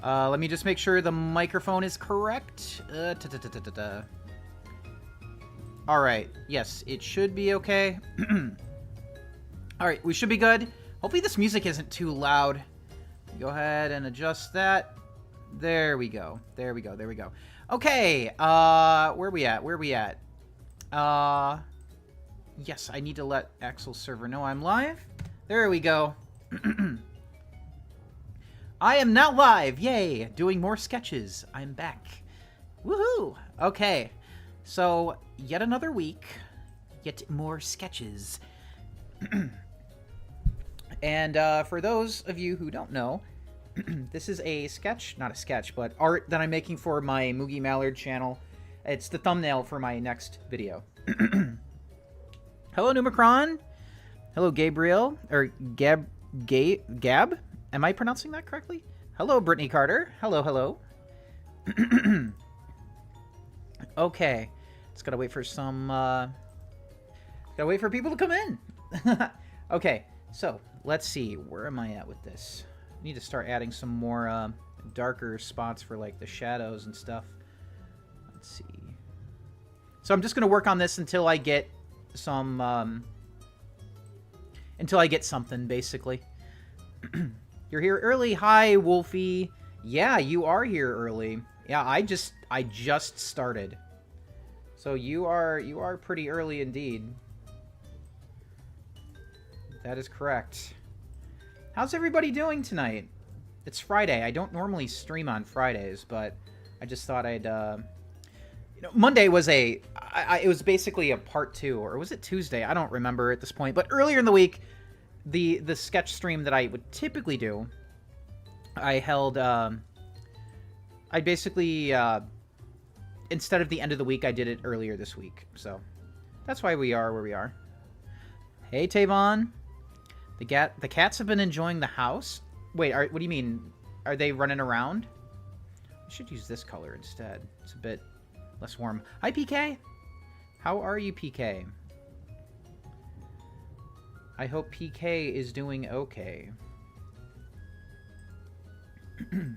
Let me just make sure the microphone is correct. Alright, yes, it should be okay. Alright, we should be good. Hopefully this music isn't too loud. Go ahead and adjust that. There we go. There we go. There we go. Okay, where are we at? Where are we at? Yes, I need to let Axel's server know I'm live. There we go. I am now live. Yay, doing more sketches. I'm back. Woohoo! Okay, so yet another week, yet more sketches. And for those of you who don't know, this is a sketch, not a sketch, but art that I'm making for my Moogie Mallard channel. It's the thumbnail for my next video. Hello, Numicron. Hello, Gabriel. Or Gab? Am I pronouncing that correctly? Hello, Brittany Carter. Hello, hello. Okay. Just gotta wait for some, gotta wait for people to come in. Okay, so, let's see. Where am I at with this? I need to start adding some more, darker spots for, like, the shadows and stuff. Let's see. So I'm just gonna work on this until I get some, until I get something, basically. You're here early. Hi, Wolfie. Yeah, you are here early. Yeah, I just started. So you are pretty early indeed. That is correct. How's everybody doing tonight? It's Friday. I don't normally stream on Fridays, but I just thought I'd you know, Monday was it was basically a part 2, or was it Tuesday? I don't remember at this point, but earlier in the week, the sketch stream that I would typically do, I held, I basically, instead of the end of the week, I did it earlier this week. So, that's why we are where we are. Hey, Tavon. The cats have been enjoying the house? Wait, what do you mean? Are they running around? I should use this color instead. It's a bit less warm. Hi, PK. How are you, PK? I hope PK is doing okay. There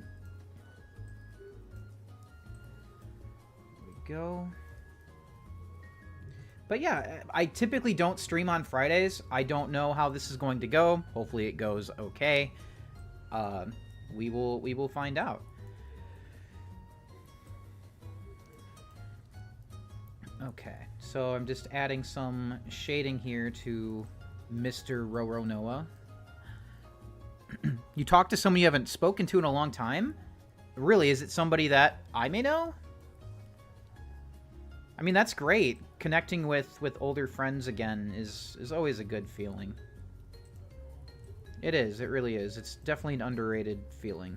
we go. But yeah, I typically don't stream on Fridays. I don't know how this is going to go. Hopefully it goes okay. We will find out. Okay, so I'm just adding some shading here to Mr. Roro Noah. You talked to someone you haven't spoken to in a long time? Really, is it somebody that I may know? I mean, that's great. Connecting with older friends again is always a good feeling. It is. It really is. It's definitely an underrated feeling.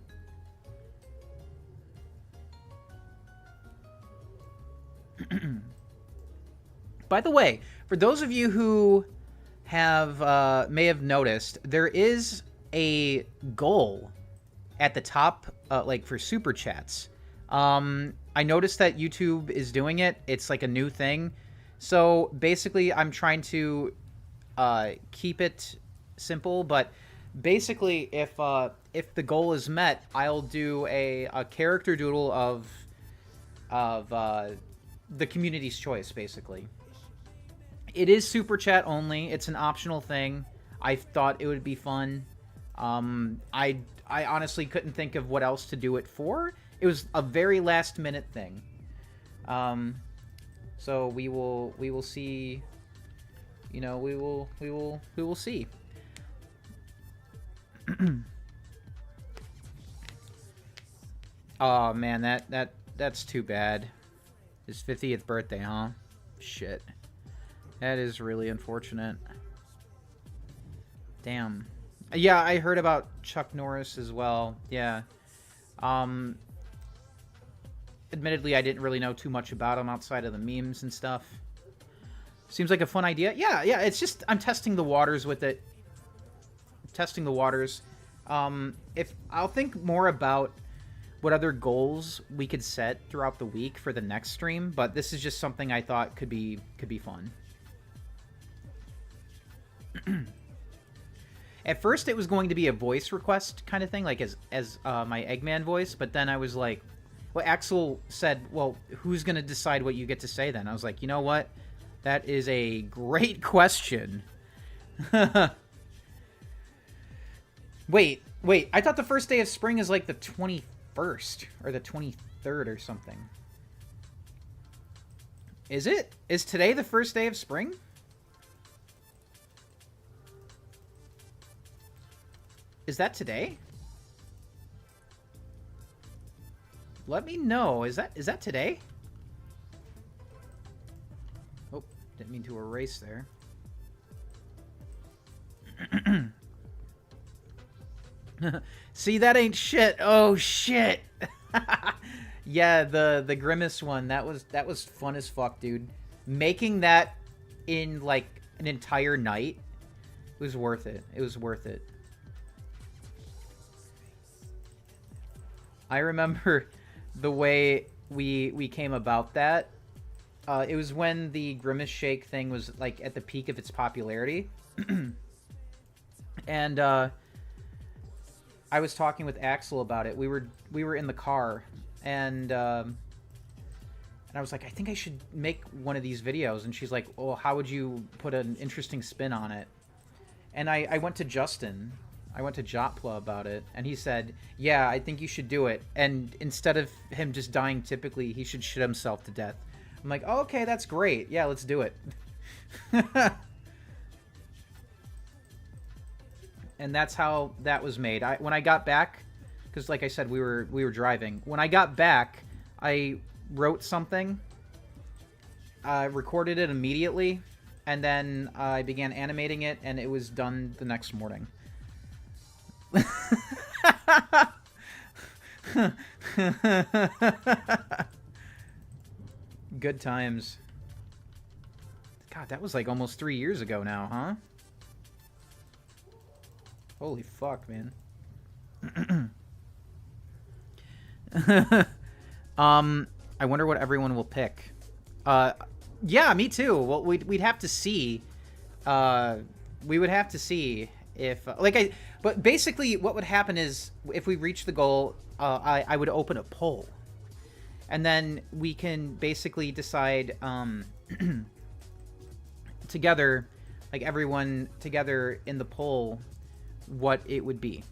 By the way, for those of you who have may have noticed, there is a goal at the top, like for super chats. I noticed that YouTube is doing it. It's like a new thing. So basically, I'm trying to keep it simple. But basically, if the goal is met, I'll do a character doodle of the community's choice. Basically, it is super chat only. It's an optional thing. I thought it would be fun. I honestly couldn't think of what else to do it for. It was a very last minute thing. So we will see. You know, we will see. Oh man, that's too bad. His 50th birthday, huh? Shit. That is really unfortunate. Damn. Yeah, I heard about Chuck Norris as well. Yeah. Admittedly, I didn't really know too much about him outside of the memes and stuff. Seems like a fun idea. Yeah, it's just, I'm testing the waters with it. Testing the waters. If I'll think more about what other goals we could set throughout the week for the next stream, but this is just something I thought could be fun. At first, it was going to be a voice request kind of thing, like as my Eggman voice. But then I was like, well, Axel said, well, who's going to decide what you get to say then? I was like, you know what? That is a great question. Wait. I thought the first day of spring is like the 21st or the 23rd or something. Is it? Is today the first day of spring? Is that today? Let me know. Is that today? Oh, didn't mean to erase there. See, that ain't shit. Oh shit. Yeah, the Grimace one. That was fun as fuck, dude. Making that in like an entire night was worth it. It was worth it. I remember the way we came about that. It was when the Grimace Shake thing was like at the peak of its popularity. And I was talking with Axel about it. We were in the car, and I was like, I think I should make one of these videos. And she's like, oh, how would you put an interesting spin on it? And I went to Justin. I went to Jotpla about it, and he said, yeah, I think you should do it. And instead of him just dying typically, he should shit himself to death. I'm like, oh, okay, that's great. Yeah, let's do it. And that's how that was made. When I got back, because like I said, we were driving. When I got back, I wrote something, recorded it immediately, and then I began animating it, and it was done the next morning. Good times. God, that was like almost 3 years ago now, huh? Holy fuck, man. I wonder what everyone will pick. Yeah, me too. Well, we'd have to see. We would have to see if but basically what would happen is if we reach the goal, I would open a poll, and then we can basically decide together, like everyone together in the poll, what it would be.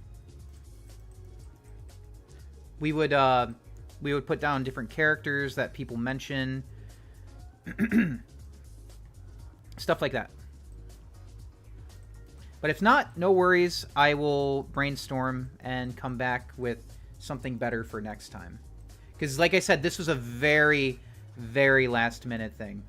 We would put down different characters that people mention, stuff like that. But if not, no worries. I will brainstorm and come back with something better for next time. Because like I said, this was a very, very last minute thing.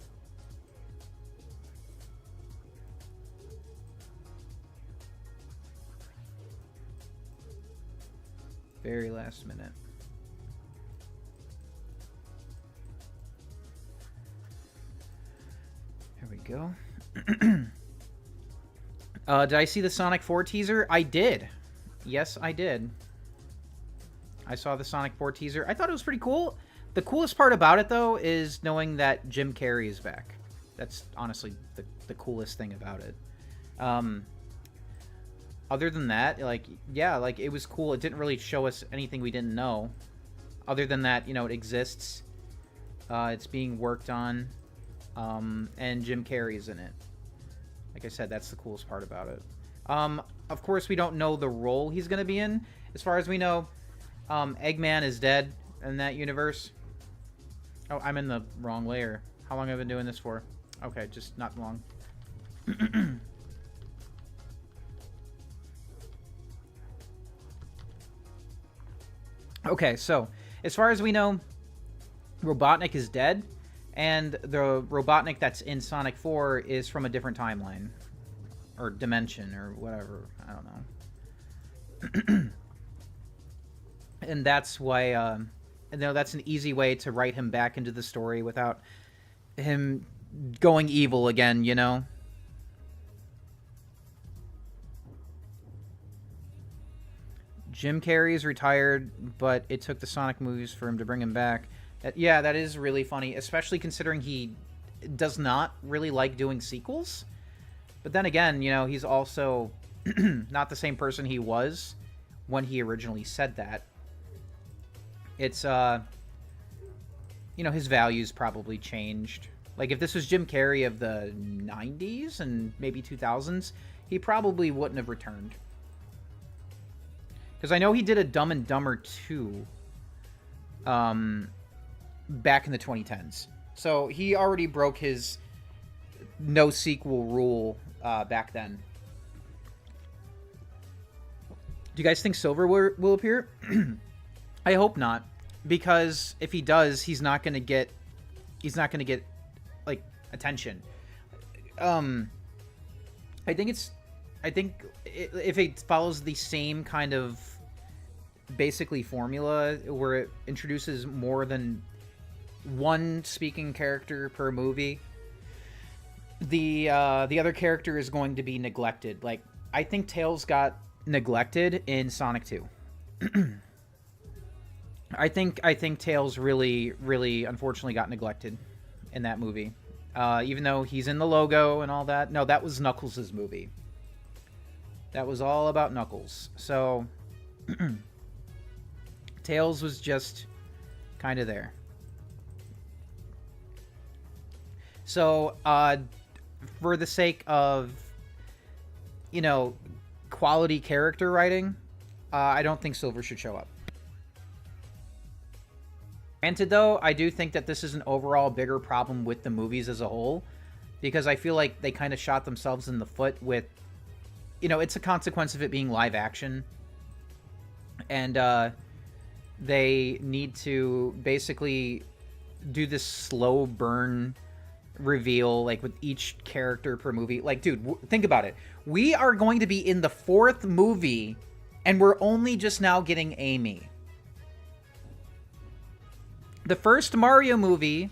Very last minute. There we go. Did I see the Sonic 4 teaser? I did. Yes, I did. I saw the Sonic 4 teaser. I thought it was pretty cool. The coolest part about it, though, is knowing that Jim Carrey is back. That's honestly the coolest thing about it. Other than that, like, yeah, like, it was cool. It didn't really show us anything we didn't know. Other than that, you know, it exists. It's being worked on. And Jim Carrey's in it. Like I said, that's the coolest part about it. Of course, we don't know the role he's going to be in. As far as we know, Eggman is dead in that universe. Oh, I'm in the wrong layer. How long have I been doing this for? Okay, just not long. Okay, so, as far as we know, Robotnik is dead, and the Robotnik that's in Sonic 4 is from a different timeline. Or dimension, or whatever. I don't know. And that's why, you know, that's an easy way to write him back into the story without him going evil again, you know? Jim Carrey's retired, but it took the Sonic movies for him to bring him back. Yeah, that is really funny, especially considering he does not really like doing sequels. But then again, you know, he's also not the same person he was when he originally said that. It's, you know, his values probably changed. Like, if this was Jim Carrey of the 90s and maybe 2000s, he probably wouldn't have returned. Because I know he did a Dumb and Dumber 2 back in the 2010s. So he already broke his no sequel rule back then. Do you guys think Silver will appear? I hope not, because if he does, he's not gonna get like attention. I think if it follows the same kind of basically formula where it introduces more than one speaking character per movie, the other character is going to be neglected. Like, I think Tails got neglected in Sonic 2. I think Tails really, really unfortunately got neglected in that movie. Even though he's in the logo and all that. No, that was Knuckles' movie. That was all about Knuckles. So Tails was just kind of there. So, for the sake of, you know, quality character writing, I don't think Silver should show up. Granted, though, I do think that this is an overall bigger problem with the movies as a whole, because I feel like they kind of shot themselves in the foot with, you know, it's a consequence of it being live action, and they need to basically do this slow burn reveal, like, with each character per movie. Like, dude, think about it. We are going to be in the 4th movie, and we're only just now getting Amy. The first Mario movie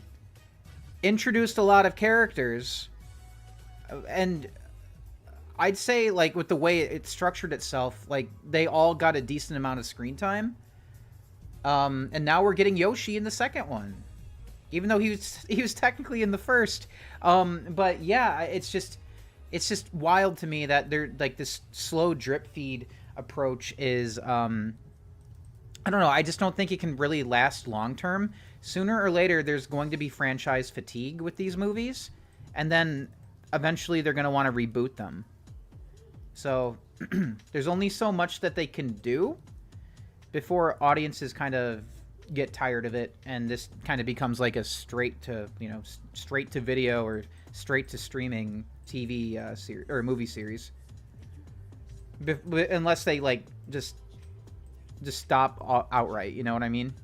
introduced a lot of characters, and I'd say, like, with the way it structured itself, like, they all got a decent amount of screen time. And now we're getting Yoshi in the second one, even though he was technically in the first. But yeah, it's just wild to me that they're like this slow drip feed approach is, I don't know. I just don't think it can really last long term. Sooner or later, there's going to be franchise fatigue with these movies, and then eventually they're going to want to reboot them. So there's only so much that they can do before audiences kind of get tired of it, and this kind of becomes like a straight to video or straight to streaming TV series or movie series. Unless they like just stop outright, you know what I mean?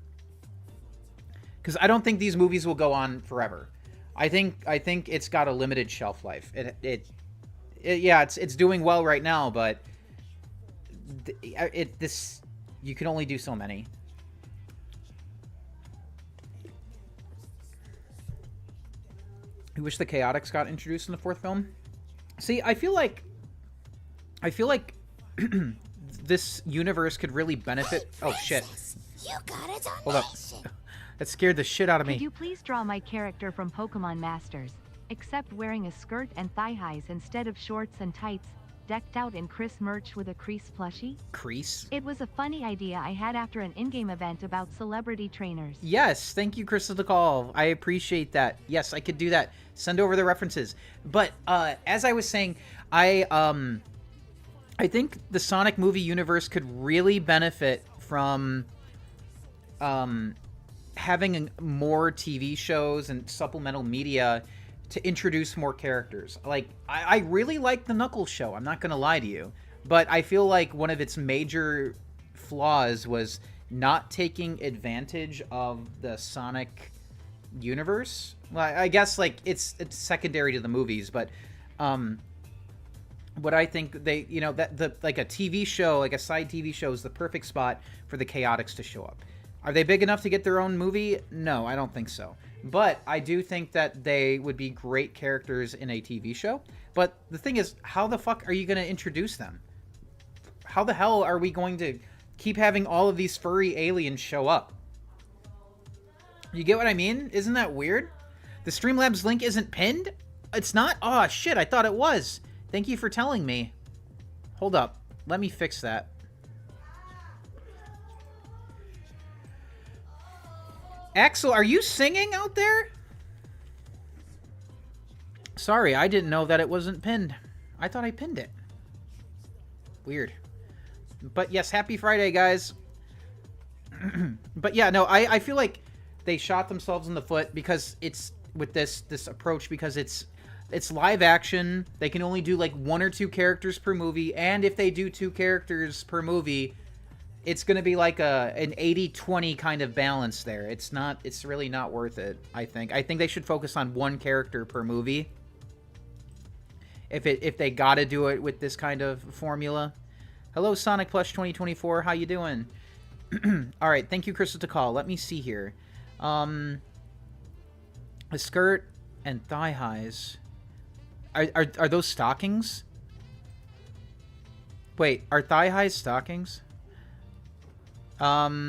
Because I don't think these movies will go on forever. I think it's got a limited shelf life. It's doing well right now, but you can only do so many. I wish the Chaotix got introduced in the 4th film. See, I feel like this universe could really benefit. Oh shit! You got it. Hold up. That scared the shit out of me. Could you please draw my character from Pokemon Masters, except wearing a skirt and thigh highs instead of shorts and tights, decked out in Chris merch with a Crease plushie? Crease? It was a funny idea I had after an in-game event about celebrity trainers. Yes, thank you, Crystal the Call. I appreciate that. Yes, I could do that. Send over the references. But as I was saying, I think the Sonic movie universe could really benefit from having more TV shows and supplemental media to introduce more characters. Like, I really like the Knuckles show, I'm not gonna lie to you, but I feel like one of its major flaws was not taking advantage of the Sonic universe. Well, I guess, like, it's secondary to the movies, but what I think they, you know, that like a TV show, like a side TV show, is the perfect spot for the Chaotix to show up. Are they big enough to get their own movie? No, I don't think so. But I do think that they would be great characters in a TV show. But the thing is, how the fuck are you going to introduce them? How the hell are we going to keep having all of these furry aliens show up? You get what I mean? Isn't that weird? The Streamlabs link isn't pinned? It's not? Oh, shit, I thought it was. Thank you for telling me. Hold up. Let me fix that. Axel, are you singing out there? Sorry, I didn't know that it wasn't pinned. I thought I pinned it. Weird. But yes, happy Friday, guys. But yeah, no, I feel like they shot themselves in the foot because it's with this approach, because it's live action. They can only do like 1 or 2 characters per movie, and if they do 2 characters per movie, it's going to be like an 80-20 kind of balance there. It's really not worth it, I think. I think they should focus on 1 character per movie. If they got to do it with this kind of formula. Hello, Sonic Plush 2024. How you doing? All right, thank you, Crystal, to call. Let me see here. A skirt and thigh highs. Are those stockings? Wait, are thigh highs stockings? All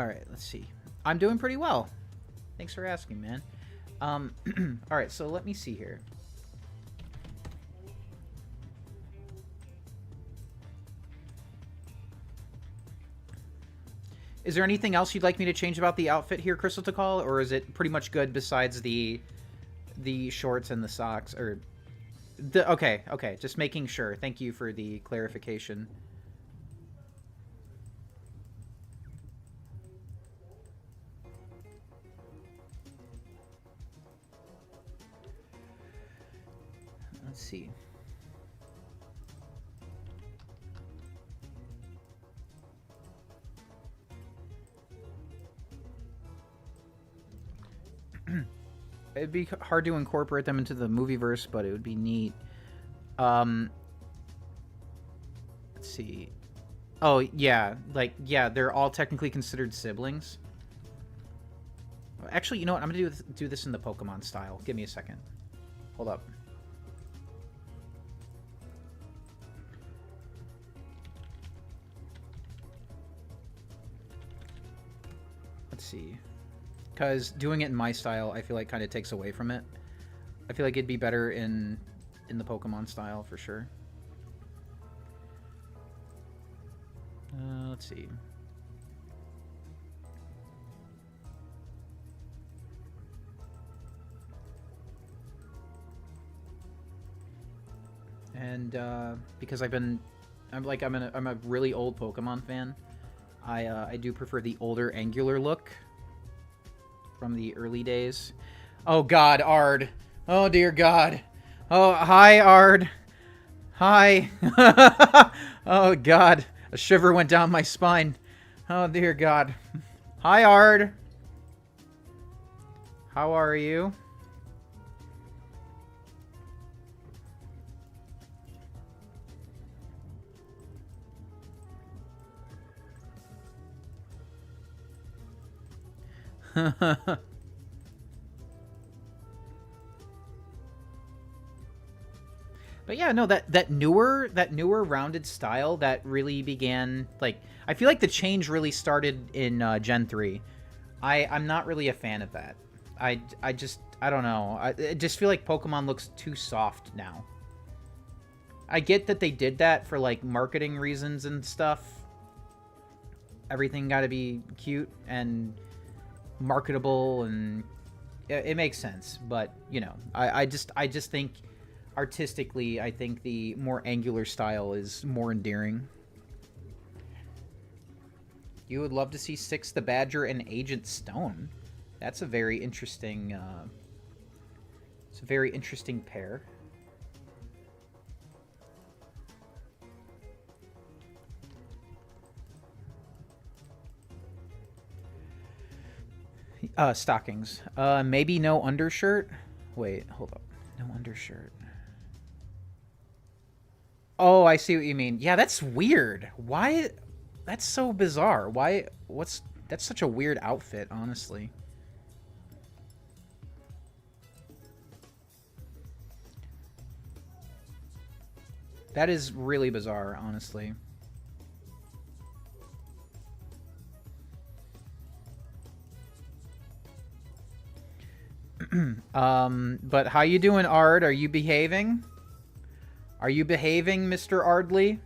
right, let's see. I'm doing pretty well. Thanks for asking, man. All right, so let me see here. Is there anything else you'd like me to change about the outfit here, Crystal Takal, or is it pretty much good besides the shorts and the socks? Or okay, just making sure. Thank you for the clarification. Let's see. It'd be hard to incorporate them into the movieverse, but it would be neat. Let's see. Oh, yeah. Like, yeah, they're all technically considered siblings. Actually, you know what? I'm going to do this in the Pokemon style. Give me a second. Hold up. Let's see. Because doing it in my style, I feel like kind of takes away from it. I feel like it'd be better in the Pokemon style for sure. Let's see. And because I'm a really old Pokemon fan, I do prefer the older angular look from the early days. Oh God, Ard. Oh dear God. Oh, hi, Ard. Hi. Oh God, a shiver went down my spine. Oh dear God. Hi, Ard. How are you? But yeah, no, that newer rounded style that really began, like, I feel like the change really started in Gen 3. I'm not really a fan of that. I don't know. I just feel like Pokemon looks too soft now. I get that they did that for like marketing reasons and stuff. Everything got to be cute and marketable, and it makes sense. But you know, I just think artistically, I think the more angular style is more endearing. You would love to see Six the Badger and Agent Stone. That's a very interesting. It's a very interesting pair. Stockings. Maybe no undershirt. Wait, hold up. No undershirt. Oh, I see what you mean. Yeah, that's weird. Why? That's so bizarre. Why? That's such a weird outfit, honestly. That is really bizarre, honestly. But how you doing, Ard? Are you behaving? Are you behaving, Mr. Ardley?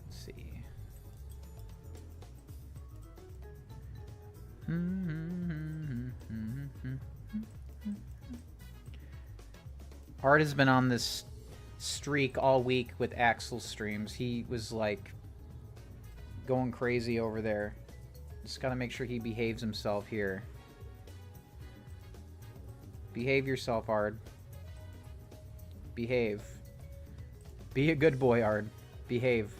Let's see. Art has been on this streak all week with Axel's streams. He was like going crazy over there. Just gotta make sure he behaves himself here. Behave yourself, Ard. Behave. Be a good boy, Ard. Behave.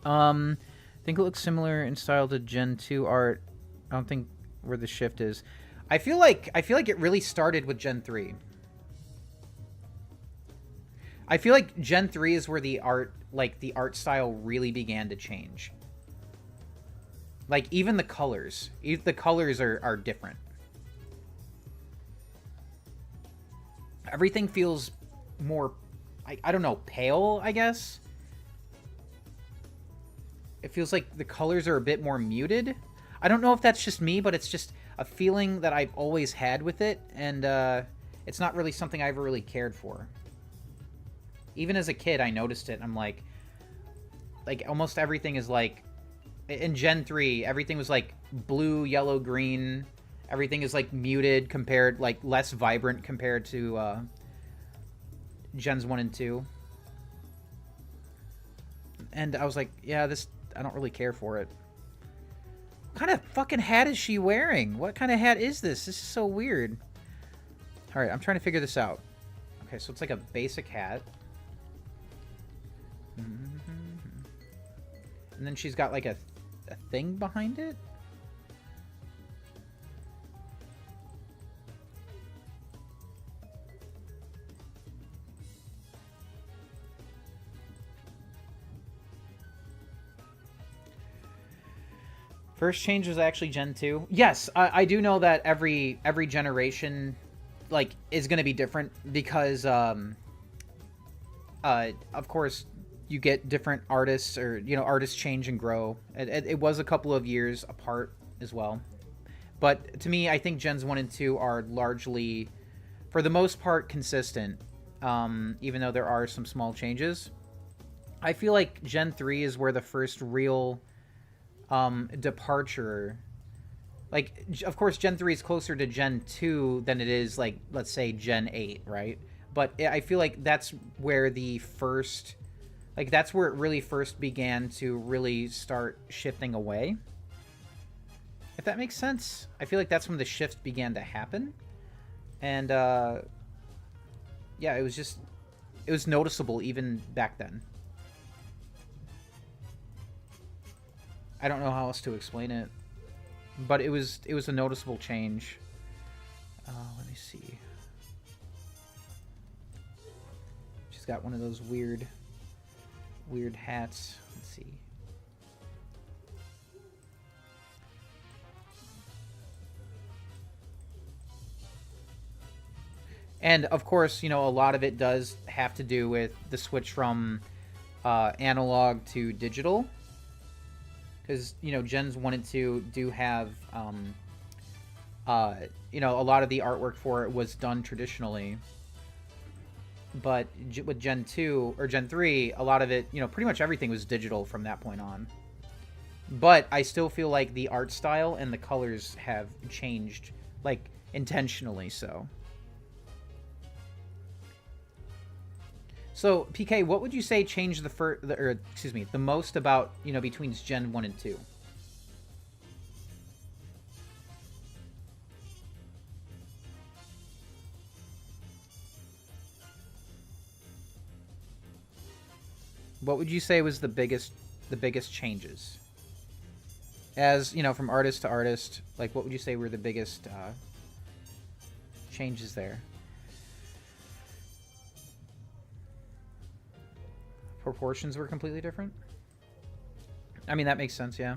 I think it looks similar in style to Gen 2 art. I don't think where the shift is. I feel like it really started with Gen 3. I feel like Gen 3 is where the art style really began to change. Like even the colors. The colors are different. Everything feels more I don't know, pale, I guess. It feels like the colors are a bit more muted. I don't know if that's just me, but it's just a feeling that I've always had with it, and it's not really something I ever really cared for. Even as a kid, I noticed it, and I'm like almost everything is like, in Gen 3, everything was like blue, yellow, green. Everything is like muted compared, like less vibrant compared to Gens 1 and 2. And I was like, yeah, this, I don't really care for it. What kind of fucking hat is she wearing? What kind of hat is this? This is so weird. All right, I'm trying to figure this out. Okay, so it's like a basic hat. And then she's got like a thing behind it. First change was actually Gen 2. Yes, I do know that every generation like is going to be different because of course you get different artists, or you know, artists change and grow. It was a couple of years apart as well. But to me, I think Gens 1 and 2 are largely, for the most part, consistent, even though there are some small changes. I feel like Gen 3 is where the first real departure, like, of course Gen 3 is closer to Gen 2 than it is, like, let's say Gen 8, right? But I feel like that's where the first, like, that's where it really first began to really start shifting away, if that makes sense. I feel like that's when the shift began to happen. And yeah, it was noticeable even back then. I don't know how else to explain it, but it was a noticeable change. Let me see. She's got one of those weird hats. Let's see. And of course, you know, a lot of it does have to do with the switch from analog to digital. Because, you know, Gens 1 and 2 do have, you know, a lot of the artwork for it was done traditionally. But with Gen 2, or Gen 3, a lot of it, you know, pretty much everything was digital from that point on. But I still feel like the art style and the colors have changed, like, intentionally so. So, PK, what would you say changed the most about, you know, between Gen 1 and 2? What would you say was the biggest changes? As, you know, from artist to artist, like, what would you say were the biggest changes there? Proportions were completely different? I mean, that makes sense, yeah.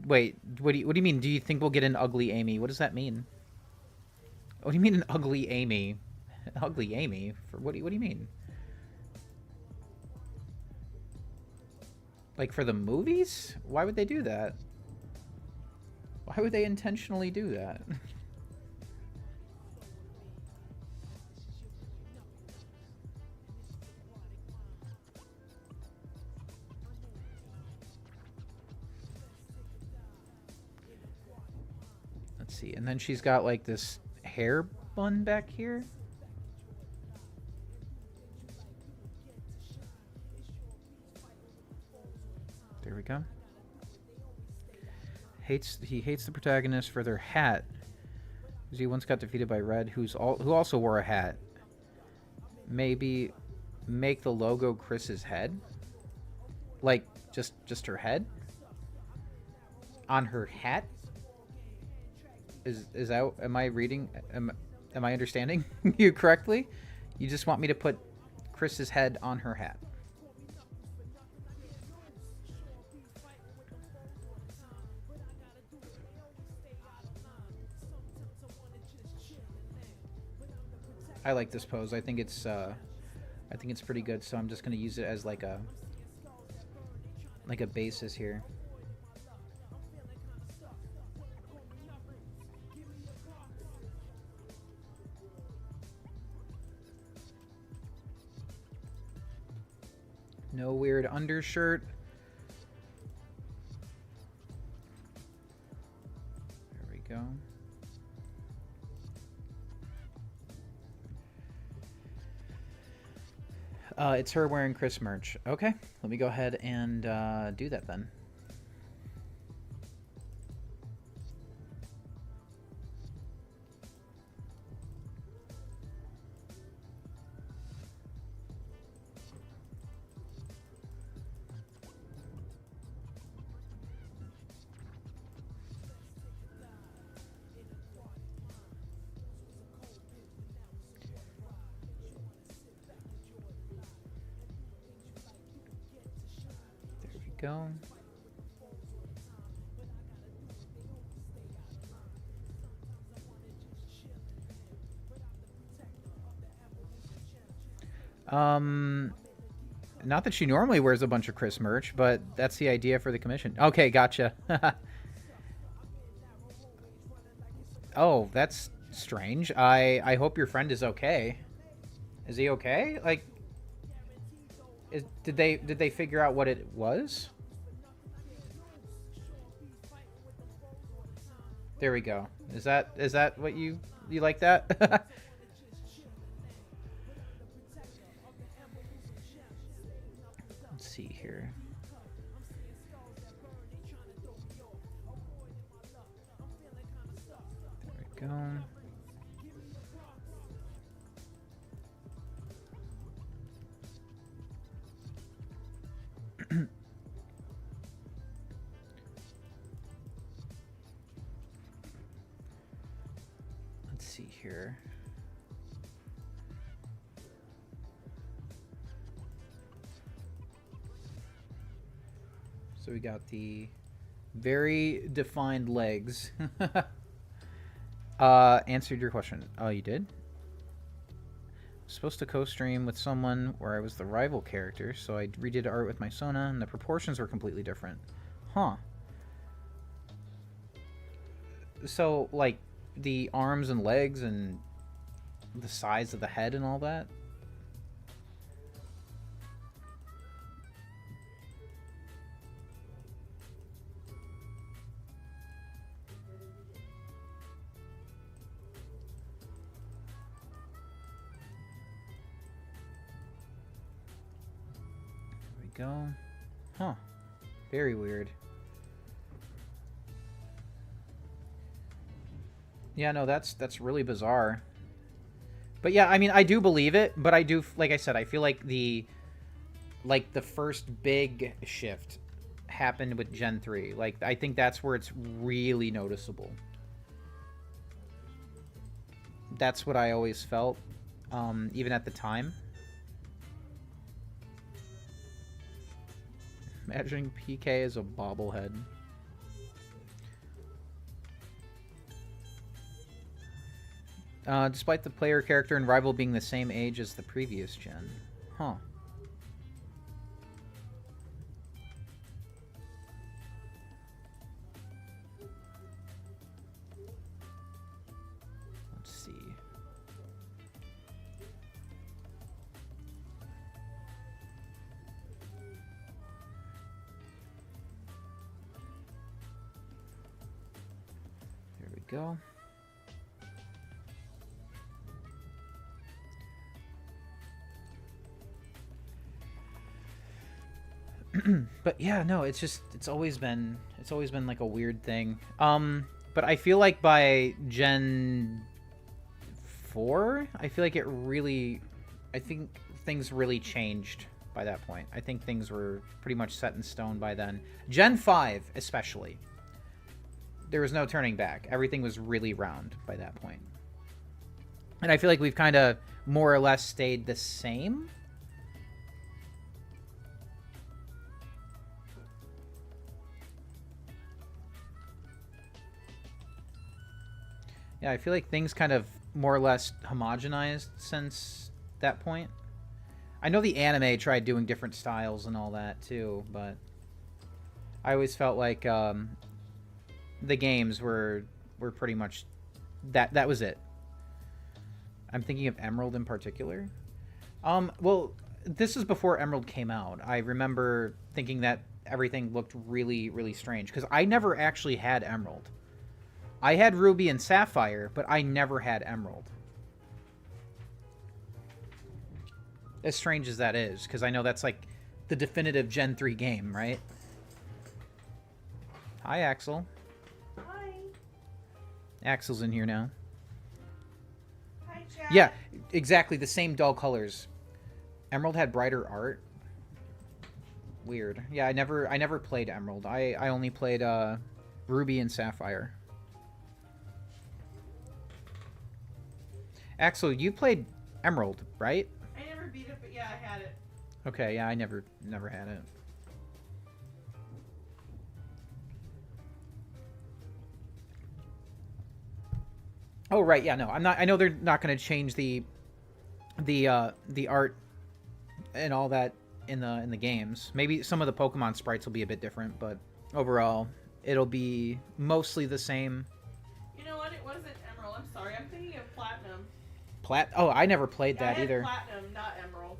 Wait, what do you mean? Do you think we'll get an ugly Amy? What does that mean? What do you mean an ugly Amy? Ugly Amy? For what do you mean? Like for the movies? Why would they do that? Why would they intentionally do that? Let's see. And then she's got like this hair bun back here. There we go. He hates the protagonist for their hat. Because he once got defeated by Red, who also wore a hat. Maybe make the logo Chris's head? Like, just her head? On her hat? Is that... Am I reading... Am I understanding you correctly? You just want me to put Chris's head on her hat. I like this pose. I think it's pretty good. So I'm just gonna use it as like a basis here. No weird undershirt. There we go. It's her wearing Chris merch. Okay, let me go ahead and do that then. Go. Not that she normally wears a bunch of Chris merch, but that's the idea for the commission. Okay, gotcha. Oh, that's strange. I hope your friend is okay. Is he okay? Like, did they figure out what it was? There we go. Is that what you like that? Let's see here. There we go. Let's see here. So we got the very defined legs. Answered your question. Oh, you did? Supposed to co-stream with someone where I was the rival character, so I redid art with my Sona, and the proportions were completely different. Huh. So, like, the arms and legs and the size of the head and all that? Go. Huh. Very weird. Yeah, no, that's really bizarre. But yeah, I mean, I do believe it, but I do, like I said, I feel like the first big shift happened with Gen 3. Like, I think that's where it's really noticeable. That's what I always felt, even at the time. Imagining PK as a bobblehead. Despite the player character and rival being the same age as the previous gen. Huh. Let's see. There we go. But yeah, no, it's always been like a weird thing. But I feel like by Gen 4, I feel like I think things really changed by that point. I think things were pretty much set in stone by then. Gen 5 especially. There was no turning back. Everything was really round by that point. And I feel like we've kind of more or less stayed the same. Yeah, I feel like things kind of more or less homogenized since that point. I know the anime tried doing different styles and all that too, but I always felt like the games were pretty much that was it. I'm thinking of Emerald in particular. Well, this is before Emerald came out. I remember thinking that everything looked really, really strange because I never actually had Emerald. I had Ruby and Sapphire, but I never had Emerald. As strange as that is, because I know that's like the definitive Gen 3 game, right? Hi, Axel. Hi. Axel's in here now. Hi, Chad. Yeah, exactly the same dull colors. Emerald had brighter art. Weird. Yeah, I never played Emerald. I only played Ruby and Sapphire. Axel, you played Emerald, right? I never beat it, but yeah, I had it. Okay, yeah, I never had it. Oh right, yeah, no, I'm not. I know they're not going to change the art and all that in the games. Maybe some of the Pokemon sprites will be a bit different, but overall, it'll be mostly the same. You know what? It wasn't Emerald. I'm sorry. I'm thinking of Platinum. Oh, I never played Yeah, that I had either. Platinum, not Emerald.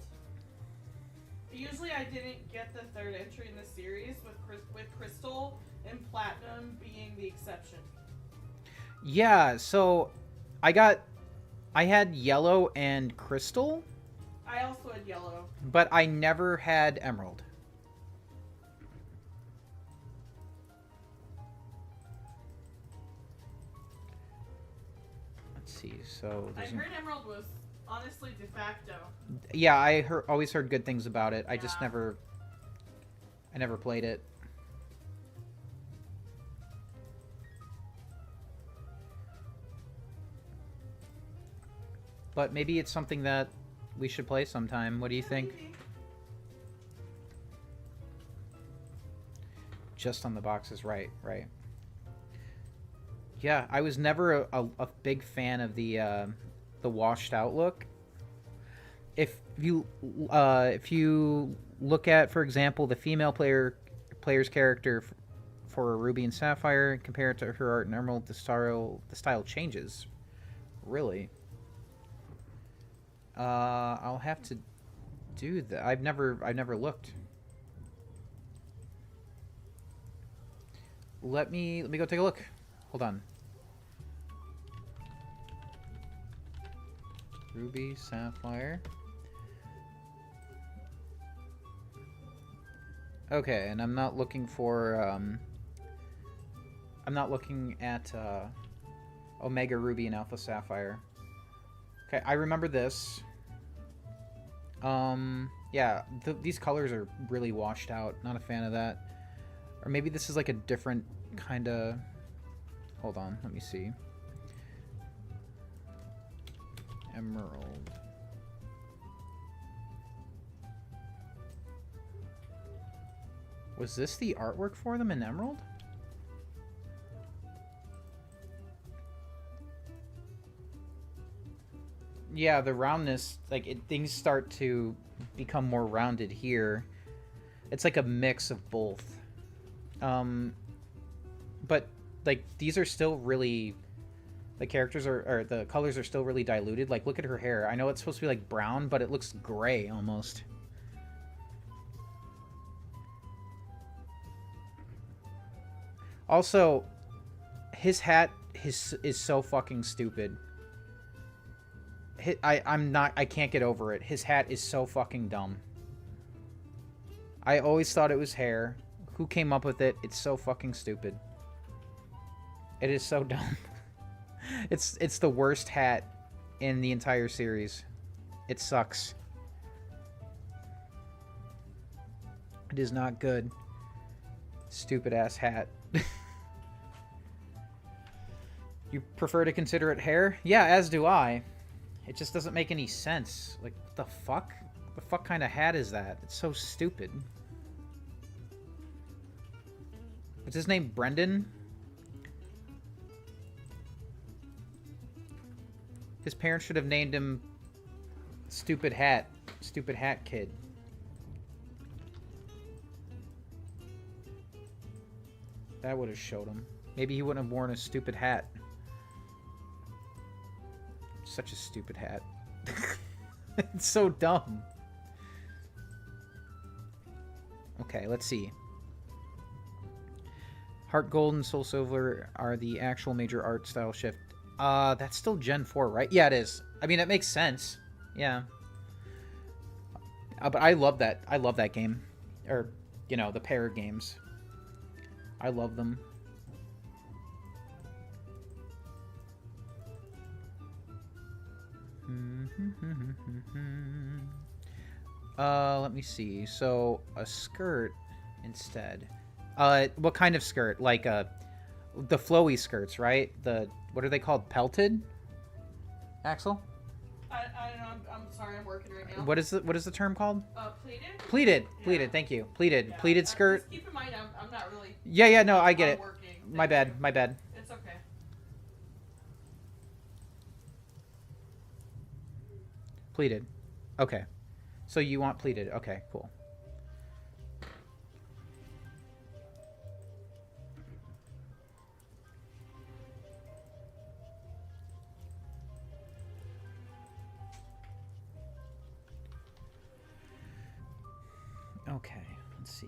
Usually, I didn't get the third entry in the series with Crystal and Platinum being the exception. Yeah, so I had Yellow and Crystal, I also had Yellow. but I never had Emerald. Let's see. So I heard Emerald was honestly de facto. yeah, I always heard good things about it. I just Yeah. I never played it. But maybe it's something that we should play sometime. What do you think? Maybe. Just on the boxes, right. Yeah, I was never a big fan of the washed out look. If you look at, for example, the female player's character for Ruby and Sapphire compared to her art in Emerald, the style changes. Really. I'll have to do that. I've never looked. Let me go take a look. Hold on. Ruby, Sapphire. Okay, and I'm not looking for I'm not looking at Omega Ruby and Alpha Sapphire. Okay, I remember this. Yeah, these colors are really washed out. Not a fan of that. Or maybe this is like a different kind of... Hold on, let me see. Emerald. Was this the artwork for them in Emerald? Yeah, the roundness, like, things start to become more rounded here. It's like a mix of both. But, like, these are still really... The characters are... Or the colors are still really diluted. Like, look at her hair. I know it's supposed to be, like, brown, but it looks gray, almost. Also, his hat is so fucking stupid. I can't get over it. His hat is so fucking dumb. I always thought it was hair. Who came up with it? It's so fucking stupid. It is so dumb. It's the worst hat in the entire series. It sucks. It is not good. Stupid ass hat. You prefer to consider it hair? Yeah, as do I. It just doesn't make any sense. Like, what the fuck? What the fuck kind of hat is that? It's so stupid. What's his name? Brendan? His parents should have named him Stupid Hat. Stupid Hat Kid. That would have showed him. Maybe he wouldn't have worn a stupid hat. Such a stupid hat. It's so dumb. Okay, let's see. Heart Gold and Soul Silver are the actual major art style shift. That's still Gen 4, right? Yeah, it is. I mean, it makes sense. Yeah. But I love that. I love that game. Or, you know, the pair of games. I love them. Let me see. So, a skirt instead. What kind of skirt? Like, the flowy skirts, right? What are they called? Pelted? Axel? I don't know. I'm sorry. I'm working right now. What is the term called? Pleated. Pleated. Yeah. Pleated. Thank you. Pleated. Yeah. Pleated skirt. Just keep in mind, I'm not really. Yeah. No, I get it. Working. My bad. My bad. It's okay. Pleated. Okay. So you want pleated. Okay, cool. Okay, let's see.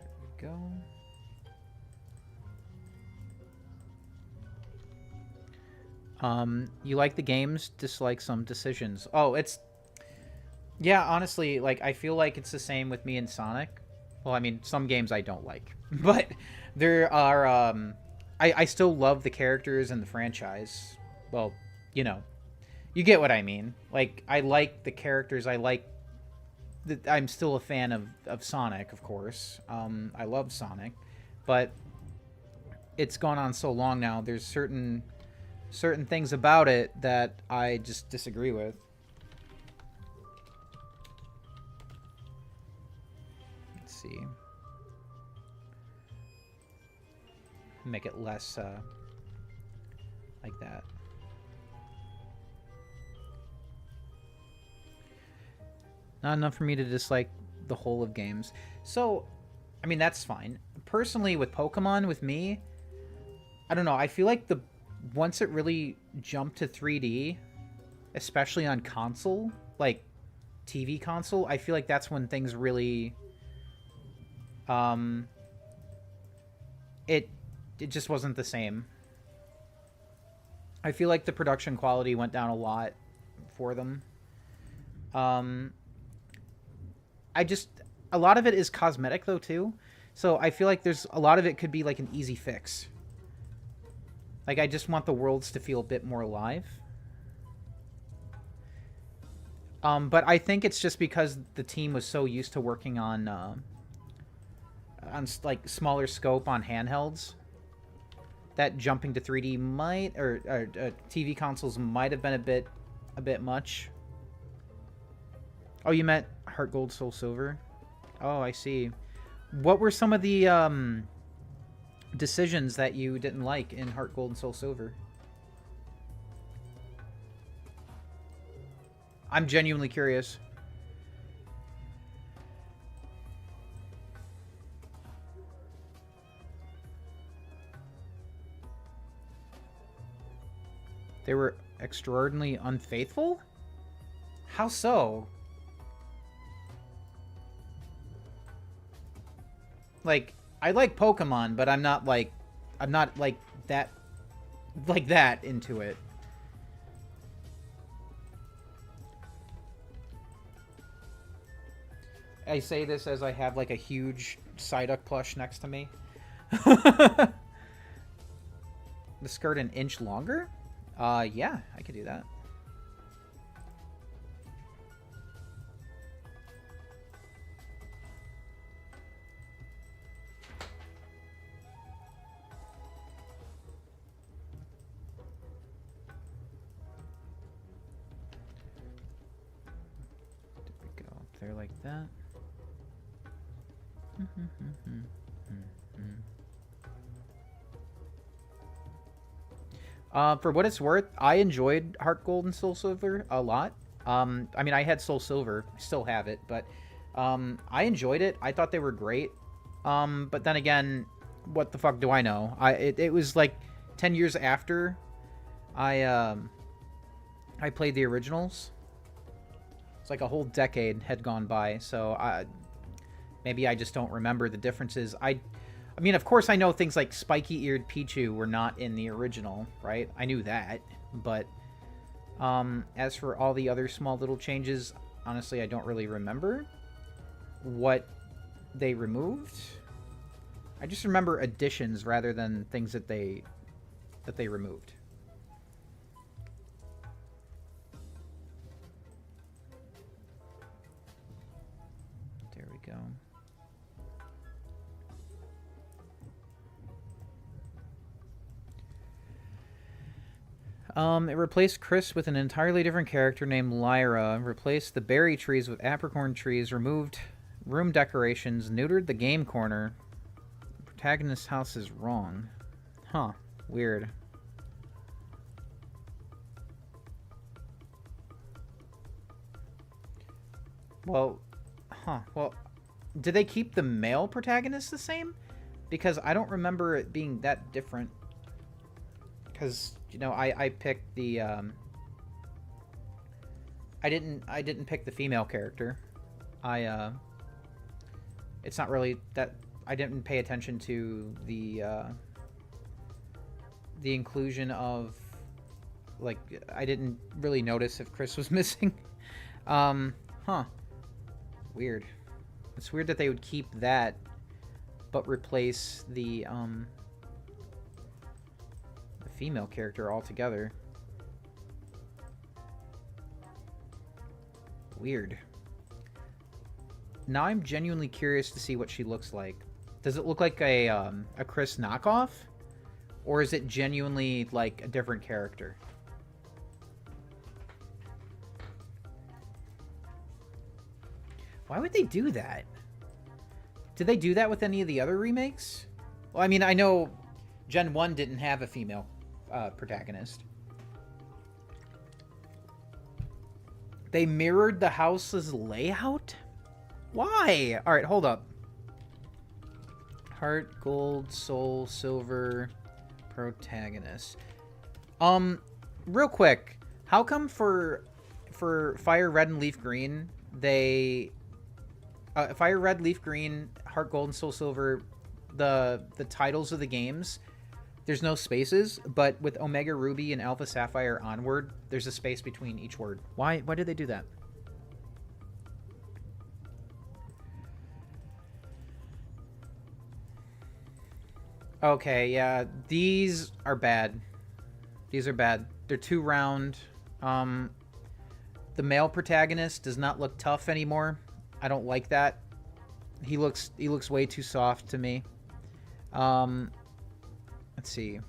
There we go. You like the games, dislike some decisions. Oh, it's... Yeah, honestly, like, I feel like it's the same with me and Sonic. Well, I mean, some games I don't like. But there are, I still love the characters and the franchise. Well, you know. You get what I mean. Like, I like the characters, I'm still a fan of Sonic, of course. I love Sonic. But it's gone on so long now, there's certain things about it that I just disagree with. Let's see. Make it less like that. Not enough for me to dislike the whole of games. So, I mean, that's fine. Personally, with Pokemon, with me, I don't know. I feel like once it really jumped to 3D, especially on console, like TV console, I feel like that's when things really, it just wasn't the same. I feel like the production quality went down a lot for them. A lot of it is cosmetic though too. So I feel like there's a lot of it could be like an easy fix. Like I just want the worlds to feel a bit more alive. But I think it's just because the team was so used to working on like smaller scope on handhelds that jumping to 3D might, or TV consoles might have been a bit much. Oh, you meant Heart Gold, Soul Silver? Oh, I see. What were some of the decisions that you didn't like in Heart Gold and Soul Silver? I'm genuinely curious. They were extraordinarily unfaithful? How so? Like, I like Pokemon, but I'm not like that into it. I say this as I have like a huge Psyduck plush next to me. The skirt an inch longer? Yeah, I could do that. There we go, up there like that. For what it's worth, I enjoyed Heart Gold and Soul Silver a lot. I mean, I had Soul Silver, still have it, but I enjoyed it. I thought they were great. But then again, what the fuck do I know? It was like 10 years after I played the originals. It's like a whole decade had gone by, so maybe I just don't remember the differences. I mean, of course I know things like spiky-eared Pichu were not in the original, right? I knew that, but as for all the other small little changes, honestly, I don't really remember what they removed. I just remember additions rather than things that they removed. There we go. It replaced Chris with an entirely different character named Lyra, replaced the berry trees with apricorn trees, removed room decorations, neutered the game corner. The protagonist's house is wrong. Huh. Weird. Well, huh. Well, did they keep the male protagonist the same? Because I don't remember it being that different. Because, you know, I picked the I didn't pick the female character. It's not really that I didn't pay attention to the inclusion of, like, I didn't really notice if Chris was missing. Huh. Weird. It's weird that they would keep that but replace the female character altogether. Weird. Now I'm genuinely curious to see what she looks like. Does it look like a Chris knockoff? Or is it genuinely like a different character? Why would they do that? Did they do that with any of the other remakes? Well, I mean, I know Gen 1 didn't have a female protagonist. They mirrored the house's layout? Why? Alright, hold up. Heart, Gold, Soul, Silver, protagonist. Real quick, how come for Fire Red and Leaf Green, they... Fire Red, Leaf Green, Heart Gold, and Soul Silver, the titles of the games there's no spaces, but with Omega Ruby and Alpha Sapphire onward, there's a space between each word. Why did they do that? Okay, yeah, these are bad. These are bad. They're too round. The male protagonist does not look tough anymore. I don't like that. He looks way too soft to me. Let's see.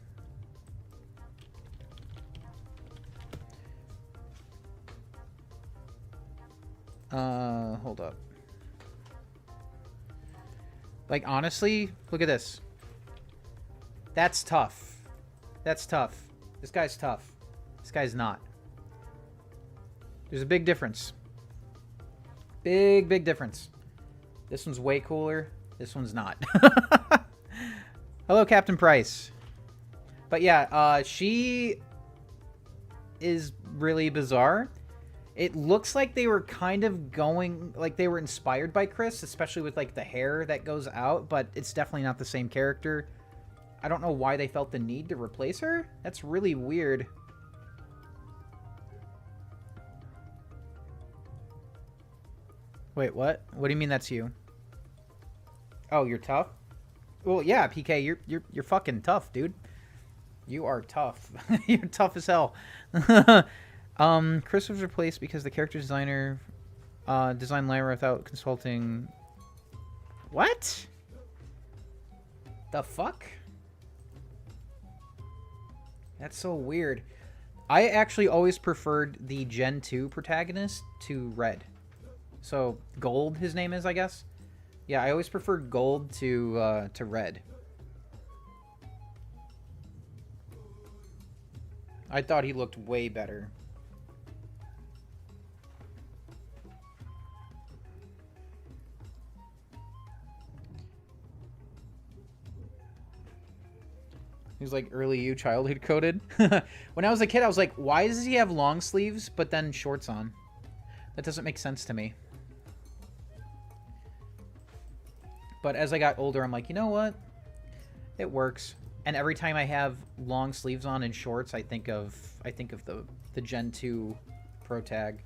Hold up. Like, honestly, look at this. That's tough. That's tough. This guy's tough. This guy's not. There's a big difference. Big difference. This one's way cooler. This one's not. Hello, Captain Price. But yeah, she is really bizarre. It looks like they were kind of going, like they were inspired by Chris, especially with like the hair that goes out, but it's definitely not the same character. I don't know why they felt the need to replace her. That's really weird. Wait, what? What do you mean that's you? Oh, you're tough? Well, yeah, PK, you're fucking tough, dude. You are tough. You're tough as hell. Chris was replaced because the character designer designed Lyra without consulting. What? The fuck? That's so weird. I actually always preferred the Gen 2 protagonist to Red. So, Gold, his name is, I guess. Yeah, I always preferred Gold to Red. I thought he looked way better. He's like early you, childhood coded. When I was a kid, I was like, why does he have long sleeves but then shorts on? That doesn't make sense to me. But as I got older, I'm like, you know what? It works. And every time I have long sleeves on and shorts, I think of the Gen 2 Pro Tag.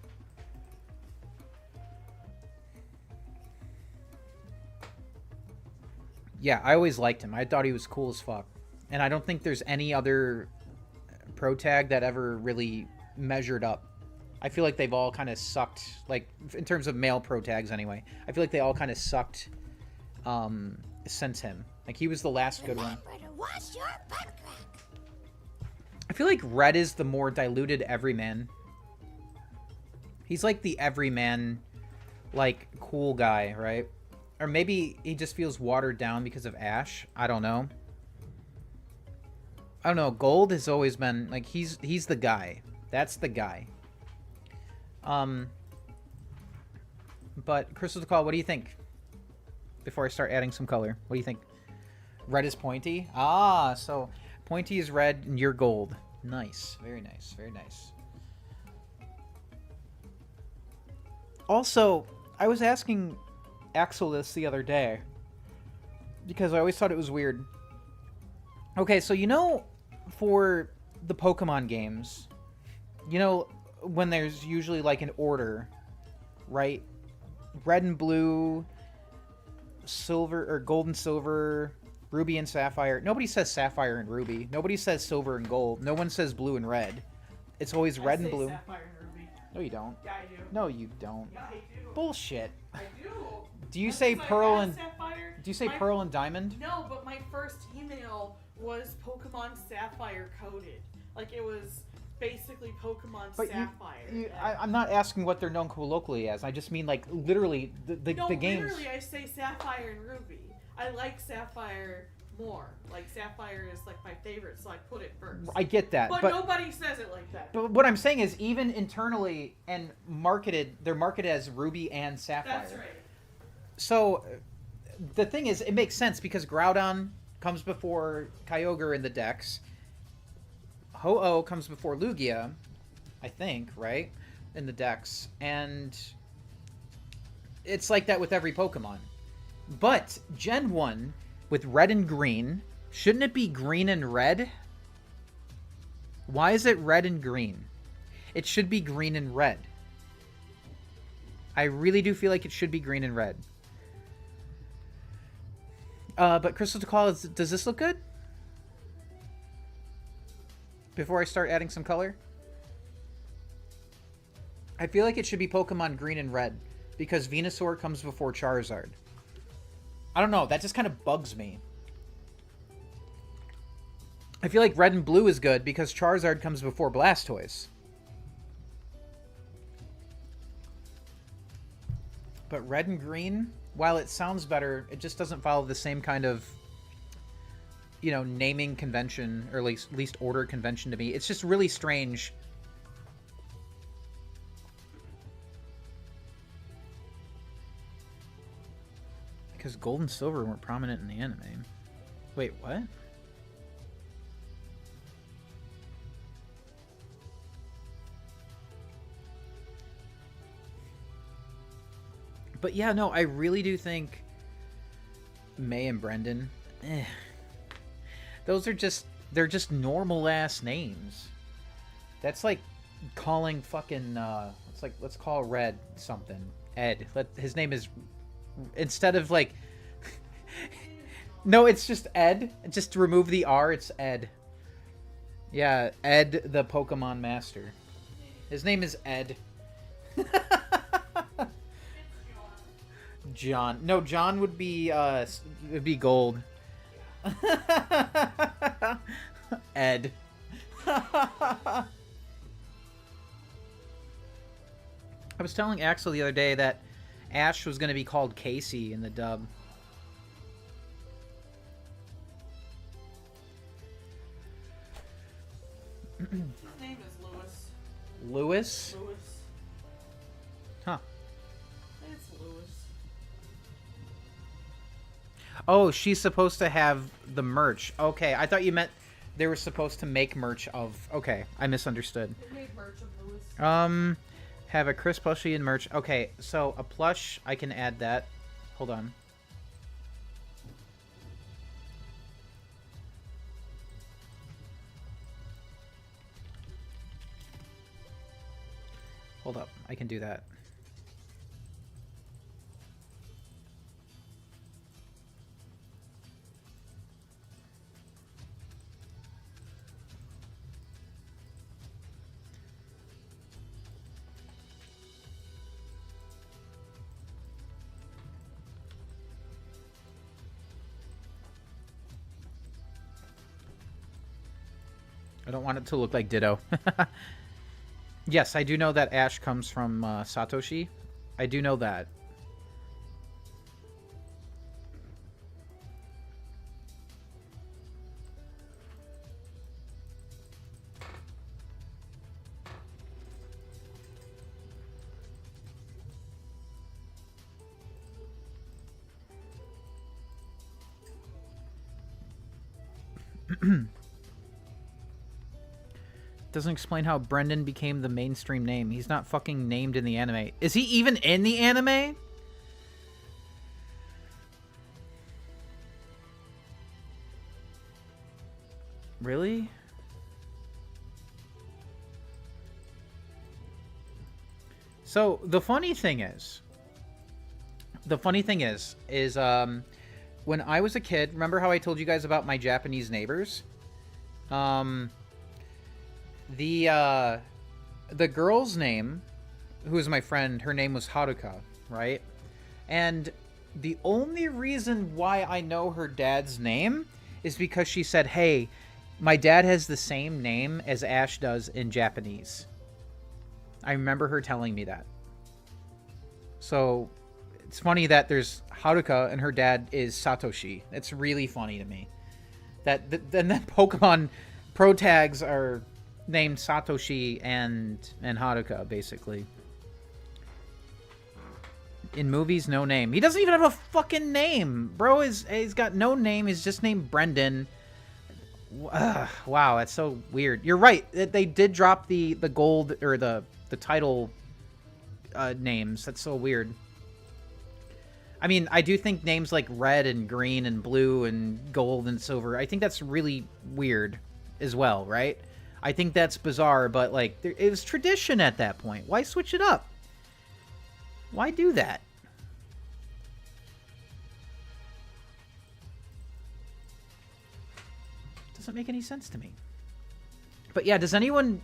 Yeah, I always liked him. I thought he was cool as fuck. And I don't think there's any other Pro Tag that ever really measured up. I feel like they've all kind of sucked, like, in terms of male Pro Tags anyway. I feel like they all kind of sucked since him. Like, he was the last good one. I feel like Red is the more diluted everyman. He's like the everyman, like, cool guy, right? Or maybe he just feels watered down because of Ash. I don't know. I don't know. Gold has always been, like, he's the guy. That's the guy. But, Crystal Call, what do you think? Before I start adding some color. What do you think? Red is pointy? Ah, so pointy is red and you're gold. Nice. Very nice. Very nice. Also, I was asking Axel this the other day because I always thought it was weird. Okay, so you know, for the Pokemon games, you know, when there's usually like an order, right? Red and blue, silver or gold and silver, ruby and sapphire. Nobody says sapphire and ruby. Nobody says silver and gold. No one says blue and red. It's always red and blue. Sapphire and ruby. No, you don't. Yeah, I do. No, you don't. Yeah, I do. Bullshit. I do. Do you say pearl and Sapphire? do you say pearl and diamond? No, but my first email was Pokemon Sapphire coded. Like, it was basically Pokemon But Sapphire. I'm not asking what they're known colloquially as. I just mean like literally the games. Literally I say Sapphire and Ruby. I like Sapphire more. Like, Sapphire is like my favorite, so I put it first. I get that, but nobody says it like that. But what I'm saying is, even internally and they're marketed as Ruby and Sapphire. That's right. So the thing is, it makes sense because Groudon comes before Kyogre in the decks. Ho-Oh comes before Lugia, I think, right? In the decks. And it's like that with every Pokemon. But Gen 1, with red and green, Shouldn't it be green and red? Why is it red and green? It should be green and red. I really do feel like it should be green and red. But Crystal Takal, does this look good? Before I start adding some color? I feel like it should be Pokemon green and red. Because Venusaur comes before Charizard. I don't know, that just kind of bugs me. I feel like red and blue is good because Charizard comes before Blastoise. But red and green, while it sounds better, it just doesn't follow the same kind of, you know, naming convention, or at least order convention to me. It's just really strange. Because gold and silver weren't prominent in the anime. Wait, what? But yeah, no, I really do think May and Brendan, those are just, they're just normal ass names. That's like calling fucking, it's like, let's call Red something. Ed. His name is, instead of like, no, it's just Ed. Just to remove the R, it's Ed. Yeah, Ed the Pokemon Master. His name is Ed. John. No, John would be gold. Ed. I was telling Axel the other day that Ash was going to be called Casey in the dub. His name is Lewis. Lewis? Lewis. Huh. It's Lewis. Oh, she's supposed to have the merch. Okay, I thought you meant they were supposed to make merch of... Okay, I misunderstood. They made merch of Lewis. Have a Chris plushie and merch. Okay, so a plush, I can add that. Hold on. Hold up, I can do that. I don't want it to look like Ditto. Yes, I do know that Ash comes from Satoshi. I do know that. Doesn't explain how Brendan became the mainstream name. He's not fucking named in the anime. Is he even in the anime? Really? So the funny thing is when I was a kid, remember how I told you guys about my Japanese neighbors? The girl's name, who was my friend, her name was Haruka, right? And the only reason why I know her dad's name is because she said, hey, my dad has the same name as Ash does in Japanese. I remember her telling me that. So it's funny that there's Haruka and her dad is Satoshi. It's really funny to me. Then Pokemon Pro tags are named Satoshi and Haruka, basically. In movies, no name. He doesn't even have a fucking name. Bro, he's got no name. He's just named Brendan. Wow, that's so weird. You're right. They did drop the gold, or the title names. That's so weird. I mean, I do think names like red and green and blue and gold and silver, I think that's really weird as well, right? I think that's bizarre, but like, it was tradition at that point. Why switch it up? Why do that? Doesn't make any sense to me. But yeah, does anyone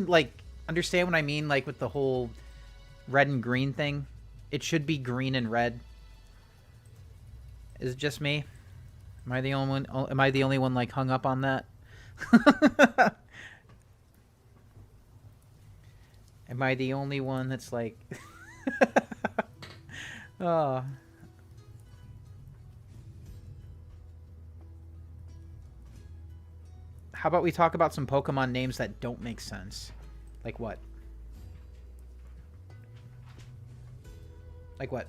like understand what I mean, like with the whole red and green thing? It should be green and red. Is it just me? Am I the only one? Am I the only one like hung up on that? Am I the only one that's like? Oh. How about we talk about some Pokemon names that don't make sense? Like what? Like what?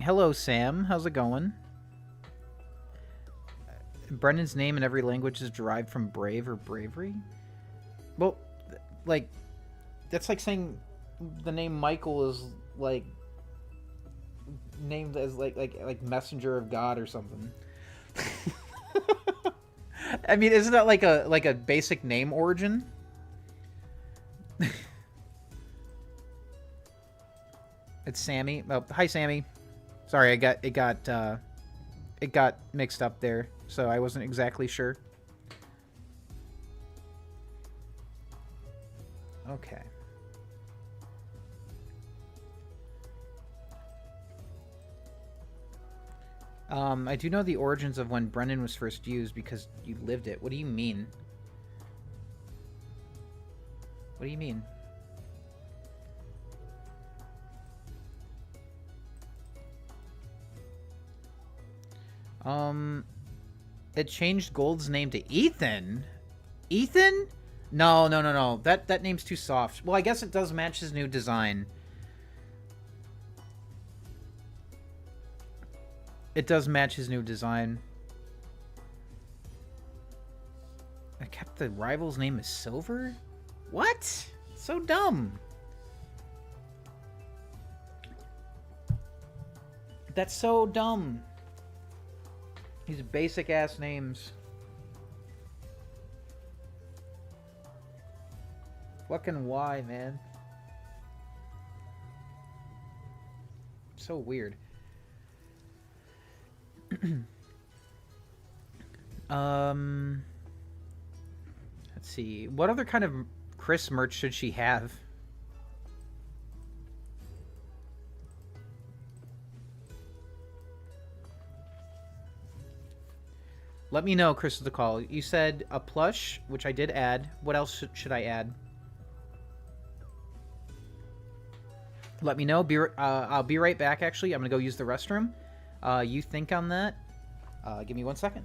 Hello, Sam. How's it going? Brendan's name in every language is derived from brave or bravery? Well, like, that's like saying the name Michael is, like, named as, like messenger of God or something. I mean, isn't that like a basic name origin? It's Sammy. Oh, hi, Sammy. Sorry, it got mixed up there, so I wasn't exactly sure. Okay. I do know the origins of when Brennan was first used because you lived it. What do you mean? What do you mean? It changed Gold's name to Ethan? Ethan? No. That name's too soft. Well, I guess it does match his new design. It does match his new design. I kept the rival's name as Silver? What? So dumb. That's so dumb. These basic ass names. Fucking why, man? So weird. Let's see. What other kind of Chris merch should she have? Let me know, Chris, the call. You said a plush, which I did add. What else should I add? Let me know. I'll be right back, actually. I'm going to go use the restroom. You think on that? Give me 1 second.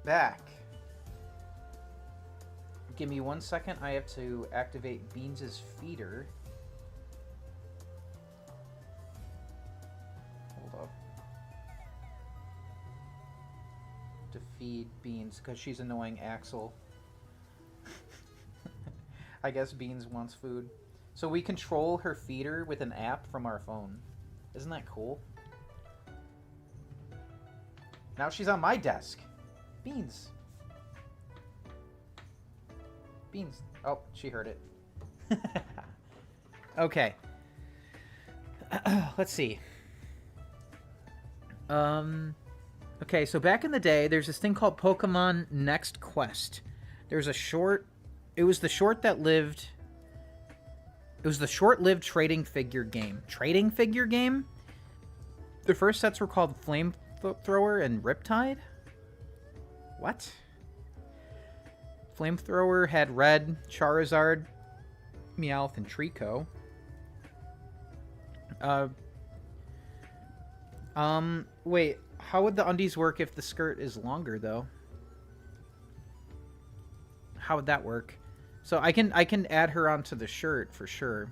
Back. Give me 1 second. I have to activate Beans' feeder. Hold up. To feed Beans, because she's annoying Axel. I guess Beans wants food. So we control her feeder with an app from our phone. Isn't that cool? Now she's on my desk. Beans. Beans. Oh, she heard it. Okay. Let's see. Okay, so back in the day, there's this thing called Pokemon Next Quest. There's a short... It was the short-lived trading figure game. Trading figure game? The first sets were called Flamethrower and Riptide? What? Flamethrower had Red, Charizard, Meowth, and Trico. Wait, how would the undies work if the skirt is longer, though? How would that work? So I can add her onto the shirt for sure.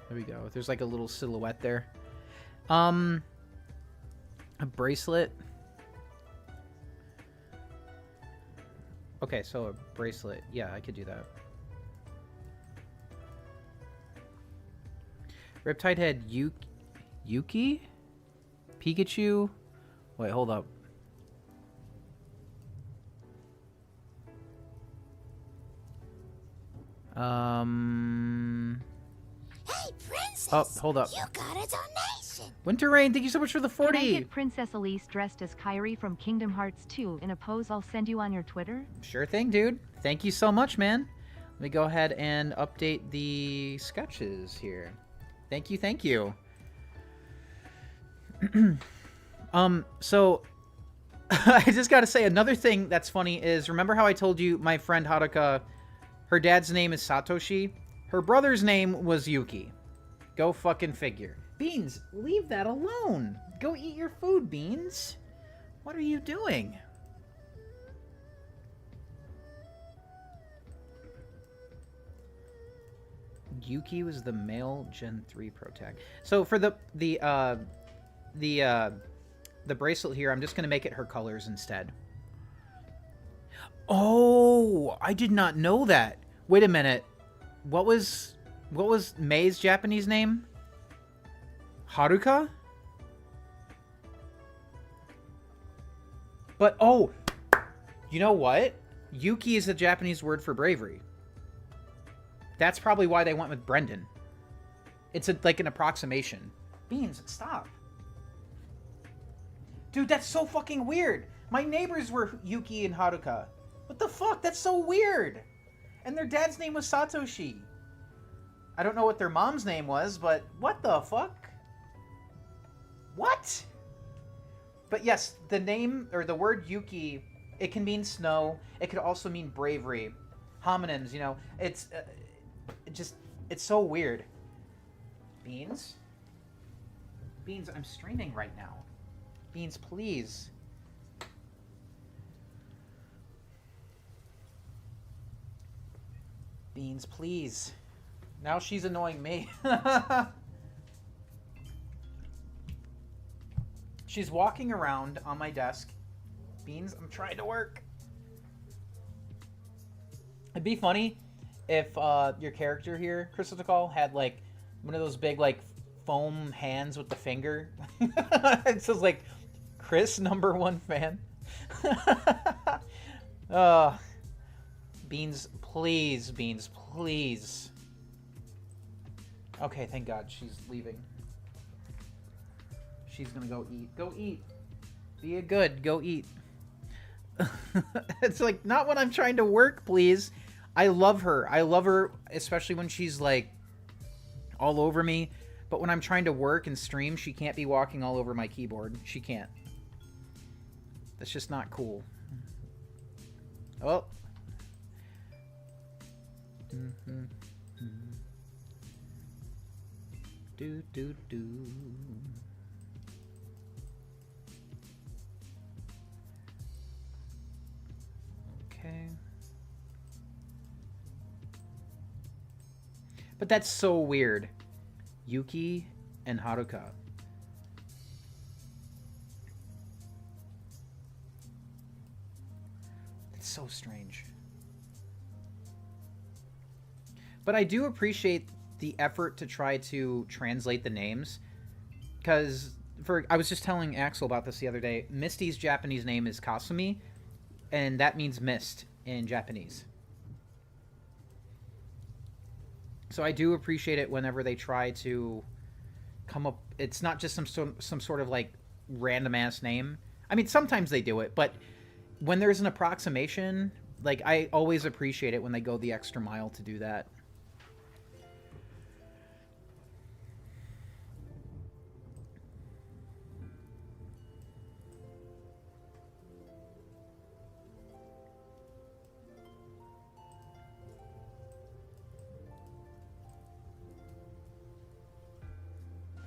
There we go. There's like a little silhouette there. A bracelet. Okay, so a bracelet. Yeah, I could do that. Riptide had Yuki? Pikachu? Wait, hold up. Hey, Princess! Oh, hold up. You got a donation! Winter Rain, thank you so much for the 40! Can I get Princess Elise dressed as Kyrie from Kingdom Hearts 2 in a pose I'll send you on your Twitter? Sure thing, dude. Thank you so much, man. Let me go ahead and update the sketches here. Thank you, thank you. So I just gotta say, another thing that's funny is, remember how I told you my friend Haruka, her dad's name is Satoshi? Her brother's name was Yuki. Go fucking figure. Beans, leave that alone. Go eat your food, Beans. What are you doing? Yuki was the male Gen 3 protag. So for the bracelet here, I'm just gonna make it her colors instead. Oh, I did not know that. Wait a minute. What was Mei's Japanese name? Haruka? But oh, you know what? Yuki is the Japanese word for bravery. That's probably why they went with Brendan. It's like an approximation. Beans, stop. Dude, that's so fucking weird. My neighbors were Yuki and Haruka. What the fuck? That's so weird. And their dad's name was Satoshi. I don't know what their mom's name was, but what the fuck? What? But yes, the name, or the word Yuki, it can mean snow. It could also mean bravery. Homonyms, you know. It's it's so weird. Beans? Beans, I'm streaming right now. Beans, please. Beans, please. Now she's annoying me. She's walking around on my desk. Beans, I'm trying to work. It'd be funny if your character here, Crystal Takal, had like one of those big like foam hands with the finger. It says like Chris #1 fan. Beans, please. Beans, please. Okay, thank God she's leaving. She's gonna go eat. Go eat. Be a good. Go eat. It's like, not when I'm trying to work, please. I love her. I love her, especially when she's like all over me. But when I'm trying to work and stream, she can't be walking all over my keyboard. She can't. That's just not cool. Oh. Do do do. But that's so weird. Yuki and Haruka. It's so strange. But I do appreciate the effort to try to translate the names. Because I was just telling Axel about this the other day. Misty's Japanese name is Kasumi, and that means mist in Japanese. So I do appreciate it whenever they try to come up. It's not just some sort of like random ass name. I mean, sometimes they do it, but when there's an approximation, like I always appreciate it when they go the extra mile to do that.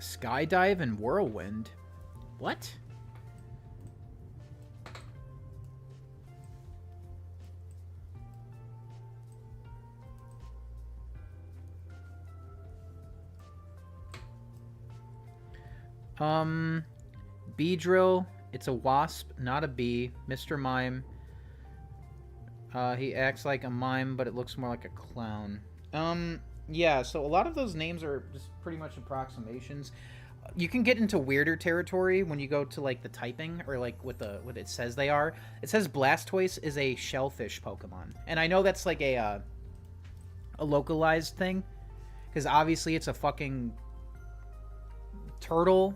Skydive and whirlwind? What? Beedrill. It's a wasp, not a bee. Mr. Mime. He acts like a mime, but it looks more like a clown. Yeah, so a lot of those names are just pretty much approximations. You can get into weirder territory when you go to like the typing or like what it says they are. It says Blastoise is a shellfish Pokemon, and I know that's like a localized thing because obviously it's a fucking turtle,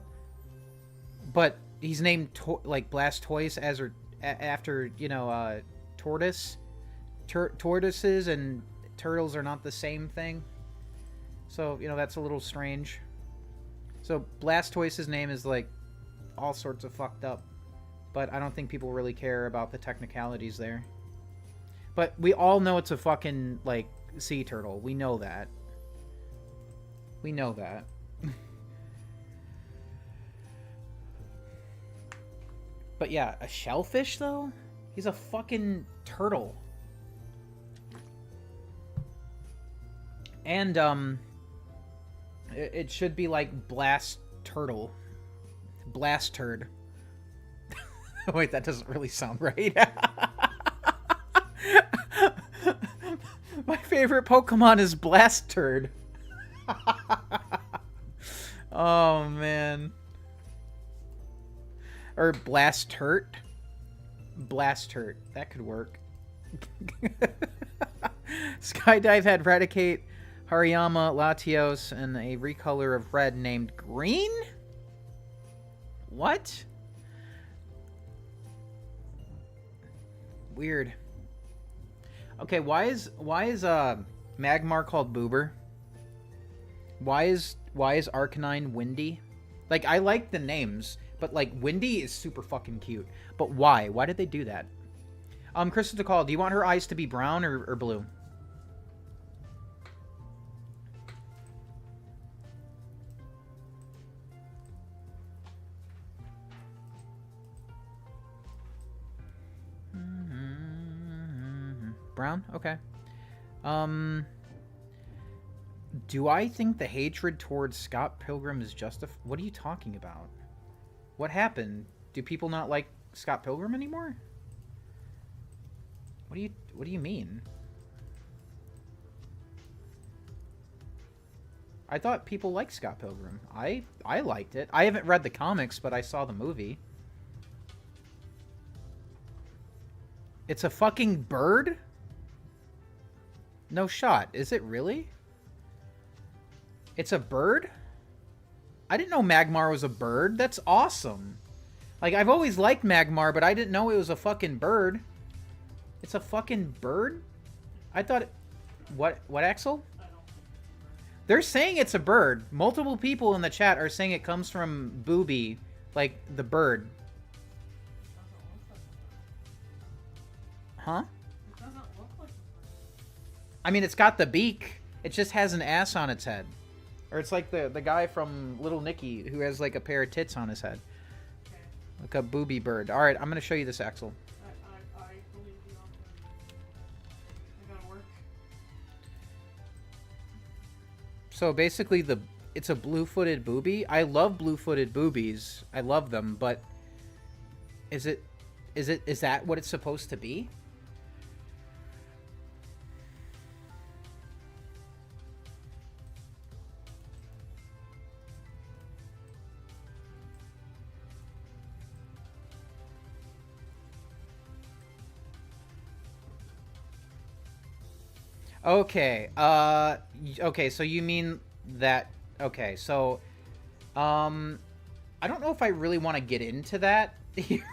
but he's named like Blastoise after tortoise. Tortoises and turtles are not the same thing. So, that's a little strange. So, Blastoise's name is, like, all sorts of fucked up. But I don't think people really care about the technicalities there. But we all know it's a fucking, like, sea turtle. We know that. We know that. But yeah, a shellfish, though? He's a fucking turtle. And, it should be like Blast Turtle. Blast Turd. Wait, that doesn't really sound right. My favorite Pokemon is Blast Turd. Oh, man. Or Blast Hurt. Blast Hurt. That could work. Skydive had Raticate, Hariyama, Latios, and a recolor of red named Green? What? Weird. Okay, why is Magmar called Boober? Why is Arcanine Windy? Like, I like the names, but like Windy is super fucking cute. But why? Why did they do that? Crystal DeCall, do you want her eyes to be brown or blue? Brown? Okay. Do I think the hatred towards Scott Pilgrim is justified? What are you talking about? What happened? Do people not like Scott Pilgrim anymore? What do you mean? I thought people liked Scott Pilgrim. I liked it. I haven't read the comics, but I saw the movie. It's a fucking bird? No shot. Is it really? It's a bird? I didn't know Magmar was a bird. That's awesome. Like, I've always liked Magmar, but I didn't know it was a fucking bird. It's a fucking bird? I thought it... What, Axel? They're saying it's a bird. Multiple people in the chat are saying it comes from Booby, like the bird. Huh? It doesn't look like a bird. I mean, it's got the beak. It just has an ass on its head. Or it's like the guy from Little Nicky who has like a pair of tits on his head. Okay. Like a booby bird. Alright, I'm going to show you this, Axel. I believe you on that. I gotta work. So basically, it's a blue-footed booby. I love blue-footed boobies. I love them, but is that what it's supposed to be? Okay. Okay, so you mean that... Okay, so... I don't know if I really want to get into that here.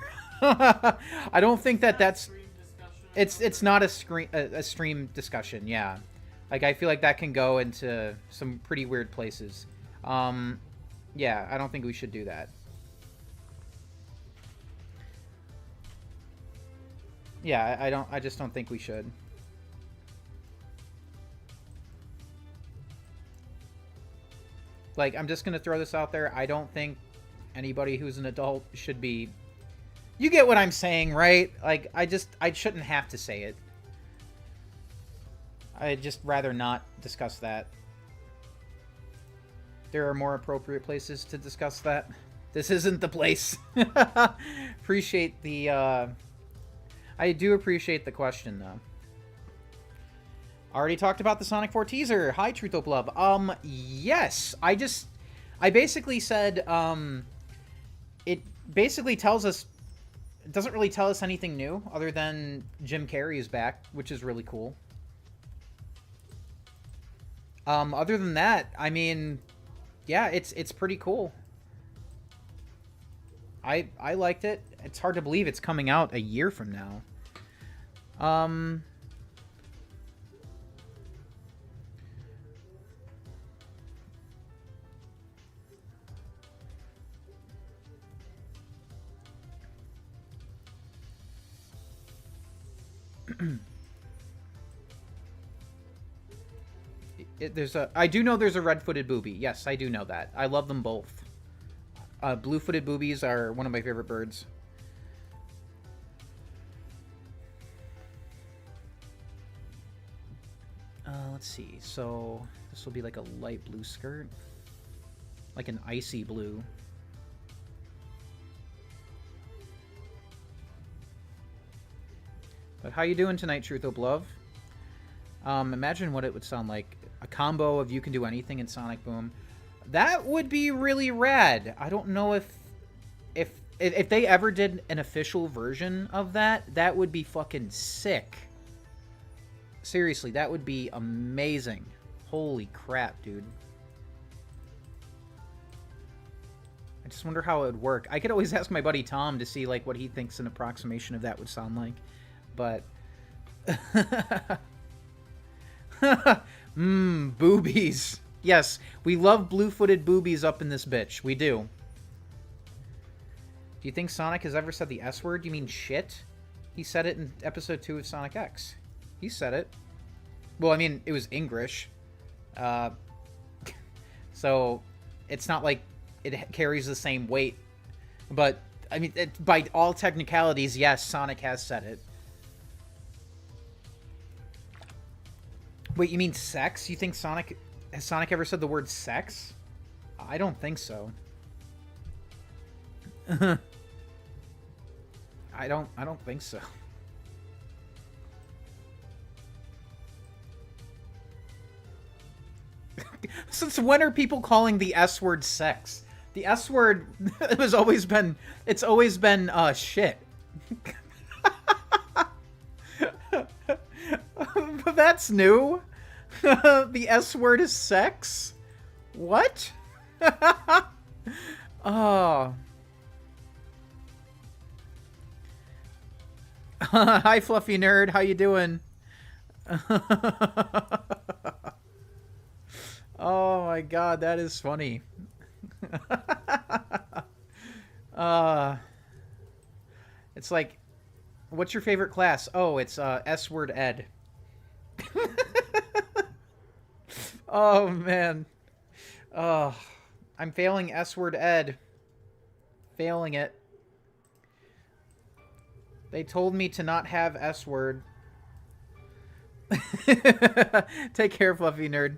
I don't think that's... It's not a stream discussion, yeah. Like, I feel like that can go into some pretty weird places. Yeah, I don't think we should do that. Yeah, I just don't think we should. Like, I'm just gonna throw this out there. I don't think anybody who's an adult should be... You get what I'm saying, right? Like, I shouldn't have to say it. I'd just rather not discuss that. There are more appropriate places to discuss that. This isn't the place. Appreciate the, I do appreciate the question, though. Already talked about the Sonic 4 teaser. Hi, Truthoblub. Yes. I basically said, it basically tells us... It doesn't really tell us anything new, other than Jim Carrey is back, which is really cool. Other than that, I mean, yeah, it's pretty cool. I liked it. It's hard to believe it's coming out a year from now. I do know there's a red-footed booby. Yes, I do know that. I love them both. Blue-footed boobies are one of my favorite birds. Let's see. So this will be like a light blue skirt, like an icy blue. But how you doing tonight, Truth of Love? Imagine what it would sound like. A combo of You Can Do Anything and Sonic Boom. That would be really rad. I don't know if they ever did an official version of that, that would be fucking sick. Seriously, that would be amazing. Holy crap, dude. I just wonder how it would work. I could always ask my buddy Tom to see like what he thinks an approximation of that would sound like. But boobies. Yes, we love blue-footed boobies up in this bitch. We do. Do you think Sonic has ever said the S word? You mean shit? He said it in episode 2 of Sonic X. He said it. Well, I mean, it was English. So, it's not like it carries the same weight. But, I mean, by all technicalities, yes, Sonic has said it. Wait, you mean sex? You think has Sonic ever said the word sex? I don't think so. I don't think so. Since when are people calling the S word sex? The S word it's always been shit. But that's new. The S word is sex? What? Oh. Hi, Fluffy Nerd. How you doing? Oh my god, that is funny. It's like, what's your favorite class? Oh, it's S word ed. Oh man. Oh, I'm failing S word ed. Failing it. They told me to not have S word. Take care, Fluffy Nerd.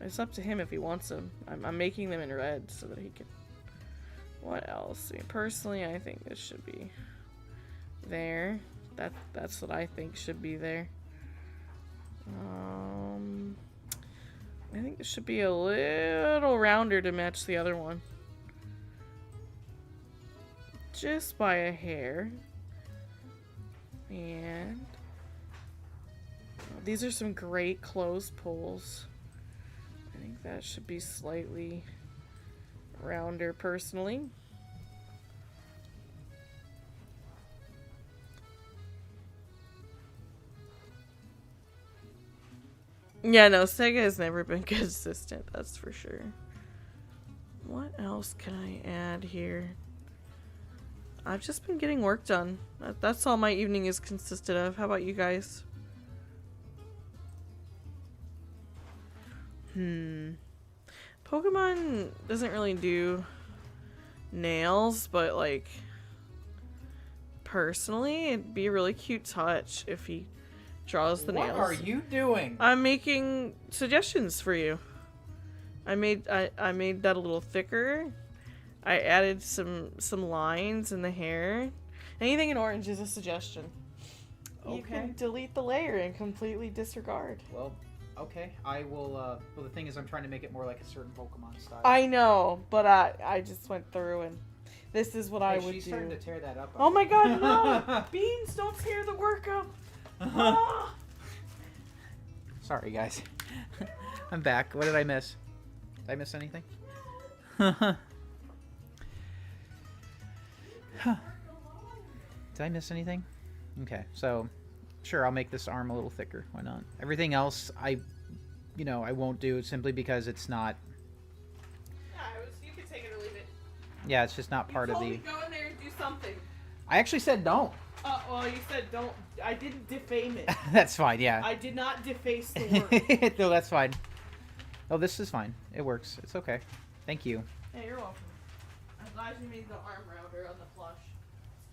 It's up to him if he wants them. I'm making them in red so that he can... What else? I mean, personally, I think this should be there. That's what I think should be there. I think it should be a little rounder to match the other one. Just by a hair. And these are some great closed pulls. I think that should be slightly rounder personally. Yeah, no, Sega has never been consistent, that's for sure. What else can I add here? I've just been getting work done. That's all my evening is consisted of. How about you guys? Pokemon doesn't really do nails, but like personally, it'd be a really cute touch if he draws the nails. What are you doing? I'm making suggestions for you. I made that a little thicker. I added some lines in the hair. Anything in orange is a suggestion. Okay. You can delete the layer and completely disregard. Well, okay. I will, well, the thing is I'm trying to make it more like a certain Pokemon style. I know, but I just went through and this is what I would she's do. starting to tear that up. Oh my god, no! Beans, don't tear the work up! Ah! Sorry, guys. I'm back. What did I miss? Did I miss anything? Did I miss anything? Okay, so sure, I'll make this arm a little thicker. Why not? Everything else, I won't do simply because it's not. Yeah, you can take it or leave it. Yeah, it's just not part of the. You told me go in there and do something. I actually said don't. Well, you said don't. I didn't defame it. That's fine. Yeah. I did not deface the work. No, that's fine. Oh, this is fine. It works. It's okay. Thank you. Hey, you're welcome. I'm glad you made the arm rounder on the plush.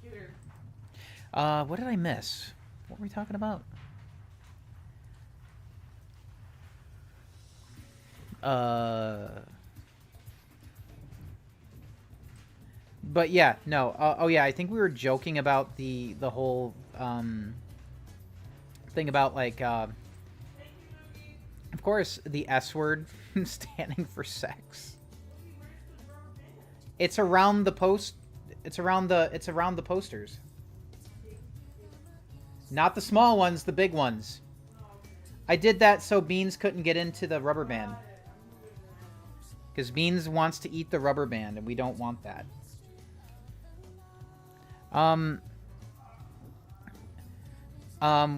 It's cuter. What did I miss? What were we talking about? But yeah, no. Oh yeah, I think we were joking about the whole thing about like of course the S word standing for sex. It's around the post. It's around the posters. Not the small ones, the big ones. I did that so Beans couldn't get into the rubber band. Because Beans wants to eat the rubber band, and we don't want that.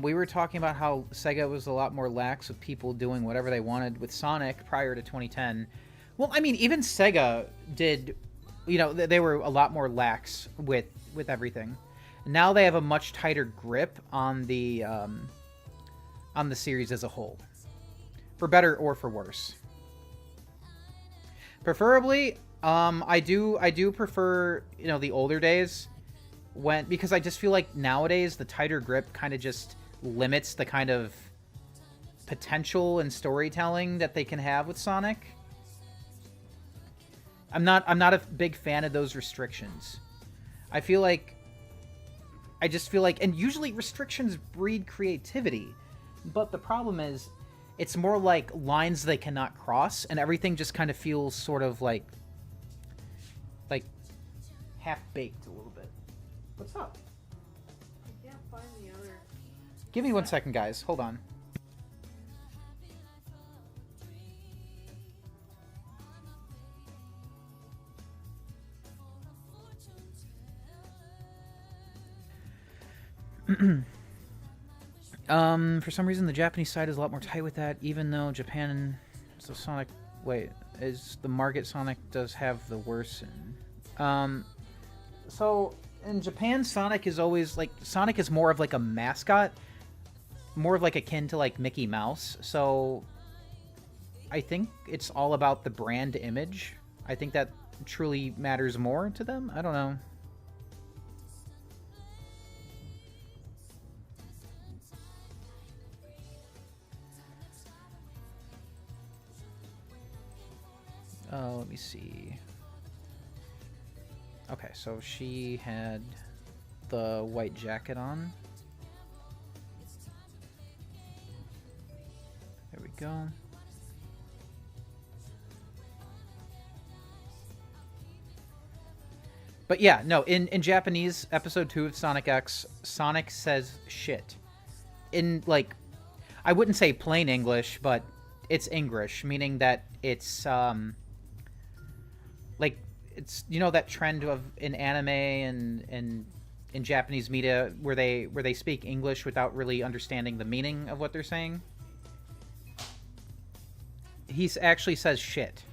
We were talking about how Sega was a lot more lax with people doing whatever they wanted with Sonic prior to 2010. Well, I mean, even Sega did, they were a lot more lax with everything. Now they have a much tighter grip on the series as a whole, for better or for worse. Preferably, I do prefer the older days because I just feel like nowadays the tighter grip kind of just limits the kind of potential and storytelling that they can have with Sonic. I'm not a big fan of those restrictions. I just feel like, and usually restrictions breed creativity, but the problem is it's more like lines they cannot cross, and everything just kind of feels sort of like half-baked a little bit. What's up? I can't find the other. Give me 1 second, guys. Hold on. For some reason the Japanese side is a lot more tight with that, even though Japan is the market Sonic does have the worst. So in Japan, Sonic is always Sonic is more of like a mascot, more of like akin to like Mickey Mouse. So I think it's all about the brand image. I think that truly matters more to them. I don't know. Let me see. Okay, so she had the white jacket on. There we go. But yeah, no, in Japanese, episode 2 of Sonic X, Sonic says shit. In, like, I wouldn't say plain English, but it's English, meaning that it's, like, it's, you know, that trend of in anime and in Japanese media where they speak English without really understanding the meaning of what they're saying? He actually says shit.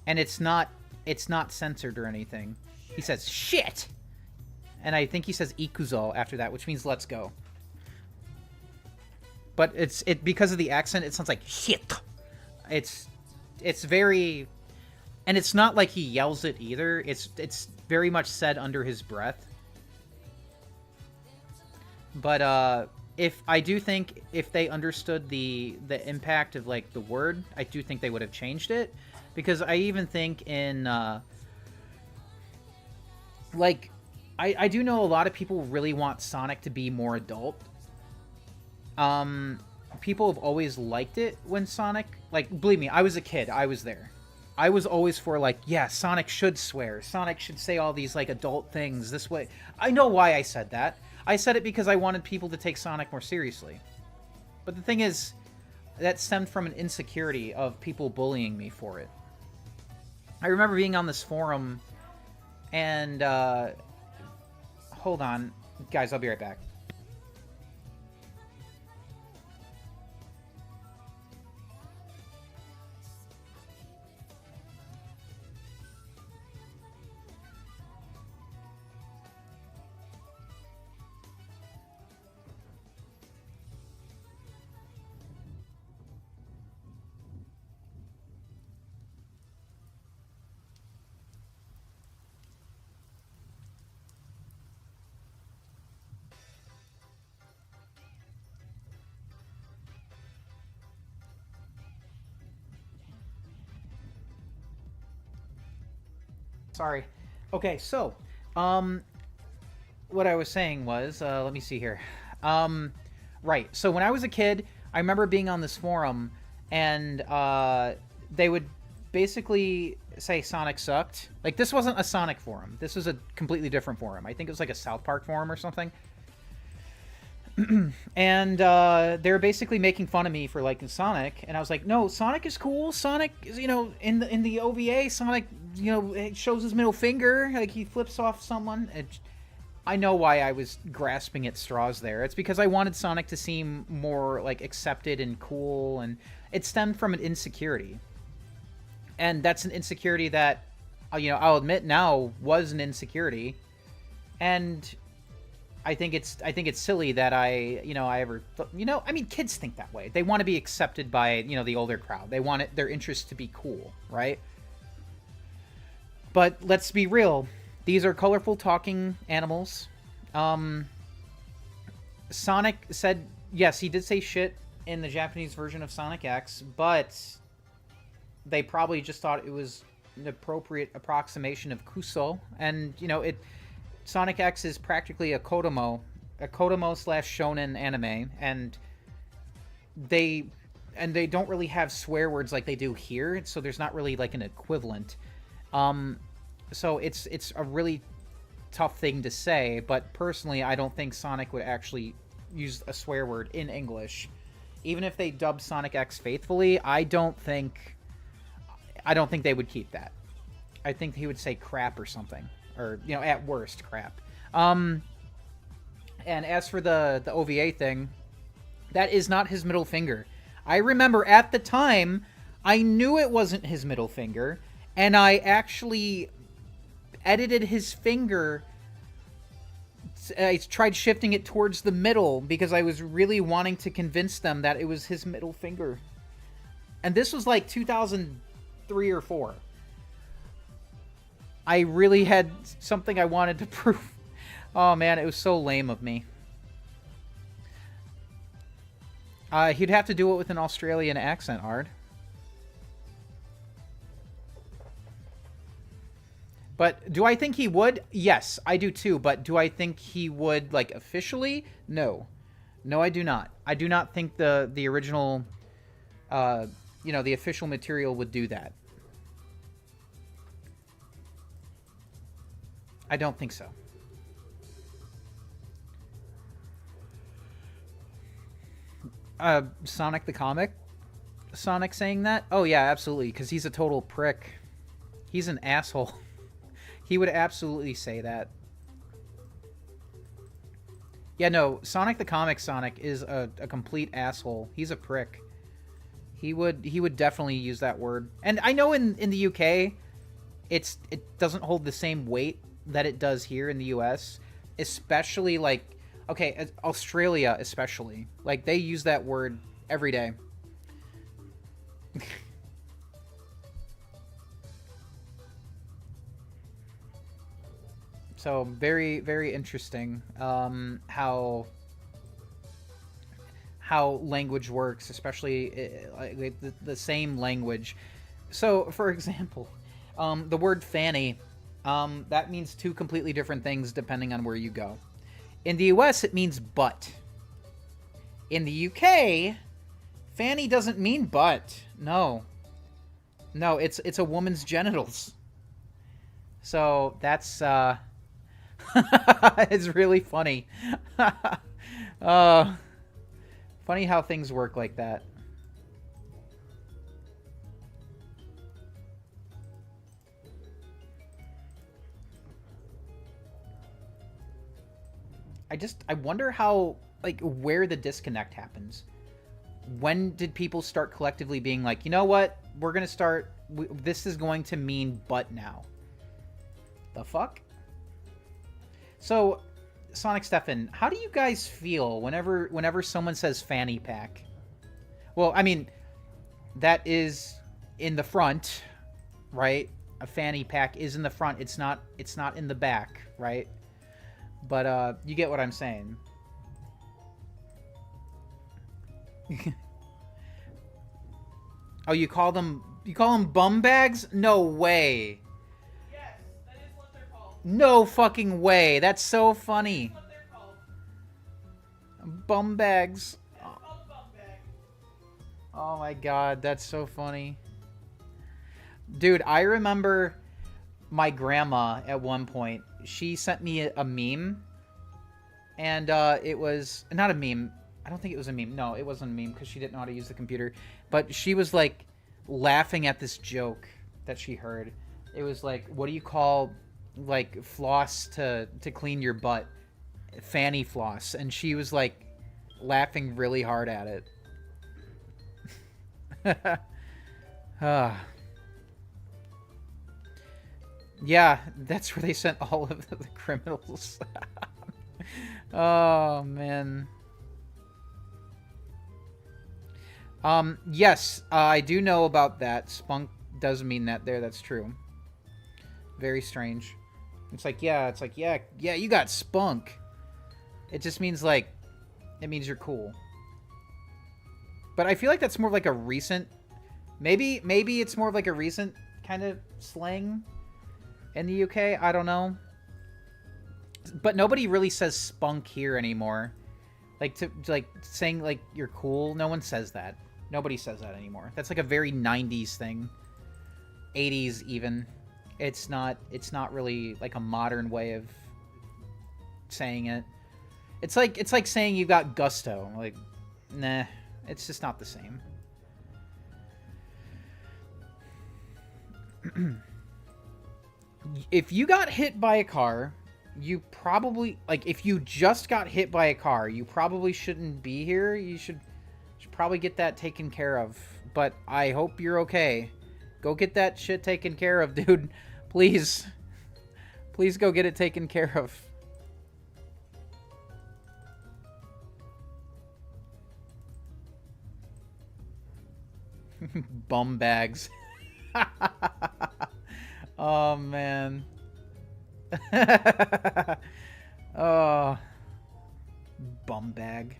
And it's not censored or anything. He says shit. And I think he says ikuzo after that, which means let's go. But it's because of the accent, it sounds like shit. It's very, and it's not like he yells it either. It's very much said under his breath. But if I do think if they understood the impact of like the word, I do think they would have changed it. Because I even think in, like, I do know a lot of people really want Sonic to be more adult. People have always liked it when Sonic, like, believe me, I was a kid. I was there. I was always for, like, yeah, Sonic should swear. Sonic should say all these, like, adult things this way. I know why I said that. I said it because I wanted people to take Sonic more seriously. But the thing is, that stemmed from an insecurity of people bullying me for it. I remember being on this forum, and, hold on. Guys, I'll be right back. Sorry. Okay, so, what I was saying was, let me see here. Right, so when I was a kid, I remember being on this forum, and, they would basically say Sonic sucked. Like, this wasn't a Sonic forum. This was a completely different forum. I think it was like a South Park forum or something. And they were basically making fun of me for liking Sonic, and I was like, no, Sonic is cool. Sonic is, you know, in the OVA, Sonic, you know, it shows his middle finger, like he flips off someone. I know why I was grasping at straws there. It's because I wanted Sonic to seem more like accepted and cool, and it stemmed from an insecurity. And that's an insecurity that, you know, I'll admit now was an insecurity, and I think it's silly that I mean, kids think that way. They want to be accepted by, you know, the older crowd. They want their interests to be cool, right? But let's be real. These are colorful talking animals. Sonic said, yes, he did say shit in the Japanese version of Sonic X, but they probably just thought it was an appropriate approximation of Kuso, and, you know, Sonic X is practically a Kodomo slash shonen anime, and they don't really have swear words like they do here, so there's not really like an equivalent. So it's a really tough thing to say, but personally, I don't think Sonic would actually use a swear word in English. Even if they dubbed Sonic X faithfully, I don't think they would keep that. I think he would say crap or something. Or, you know, at worst, crap. And as for the OVA thing, that is not his middle finger. I remember at the time, I knew it wasn't his middle finger, and I actually edited his finger. I tried shifting it towards the middle because I was really wanting to convince them that it was his middle finger. And this was like 2003 or 4. I really had something I wanted to prove. Oh man, it was so lame of me. He'd have to do it with an Australian accent, Ard. But do I think he would? Yes, I do too. But do I think he would, like, officially? No. No, I do not. I do not think the original, you know, the official material would do that. I don't think so. Sonic the comic? Sonic saying that? Oh, yeah, absolutely, because he's a total prick. He's an asshole. He would absolutely say that. Yeah, no, Sonic the comic Sonic is a complete asshole. He's a prick. He would definitely use that word. And I know in the UK, it doesn't hold the same weight that it does here in the US. Especially, like, okay, Australia especially. Like, they use that word every day. So very, very interesting how language works, especially like the same language. So, for example, the word fanny, that means two completely different things depending on where you go. In the US, it means butt. In the UK, fanny doesn't mean butt. No. No, it's a woman's genitals. So that's it's really funny. Funny how things work like that. I wonder how, like, where the disconnect happens. When did people start collectively being like, you know what? We're going to start, this is going to mean butt now. The fuck? So, Sonic Stefan, how do you guys feel whenever someone says fanny pack? Well, I mean, that is in the front, right? A fanny pack is in the front. It's not in the back, right? But you get what I'm saying. Oh, you call them bum bags? No way. Yes, that is what they're called. No fucking way. That's so funny. That's what they're called. Bum bags. That's called a bum bag. Oh my god, that's so funny. Dude, I remember my grandma at one point. She sent me a meme. And it was not a meme. I don't think it was a meme. No, it wasn't a meme because she didn't know how to use the computer. But she was like laughing at this joke that she heard. It was like, what do you call like floss to clean your butt? Fanny floss. And she was like laughing really hard at it. Yeah, that's where they sent all of the criminals. Oh, man. Yes, I do know about that. Spunk does mean that there. That's true. Very strange. It's like, yeah, you got spunk. It just means, like, it means you're cool. But I feel like that's more of like a recent, maybe it's more of like a recent kind of slang in the UK. I don't know. But nobody really says spunk here anymore. Like, like saying like you're cool. No one says that. Nobody says that anymore. That's like a very 90s thing. 80s even. It's not really like a modern way of saying it. It's like saying you got gusto. Like, nah, it's just not the same. If you got hit by a car, you probably, like, if you just got hit by a car, you probably shouldn't be here. You should probably get that taken care of. But I hope you're okay. Go get that shit taken care of, dude. Please. Please go get it taken care of. Bum bags. Oh, man. Oh. Bum bag.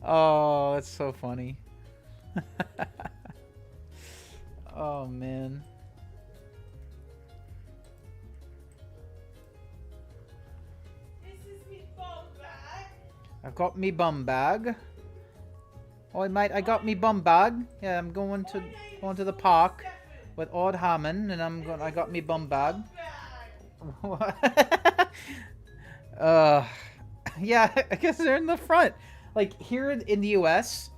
Oh, that's so funny. Oh, man. I've got me bum bag. Oh, mate, I got me bum bag. Yeah, I'm going to the park with Odd Hammond, and I got me bum bag. Yeah, I guess they're in the front. Like here in the U.S.,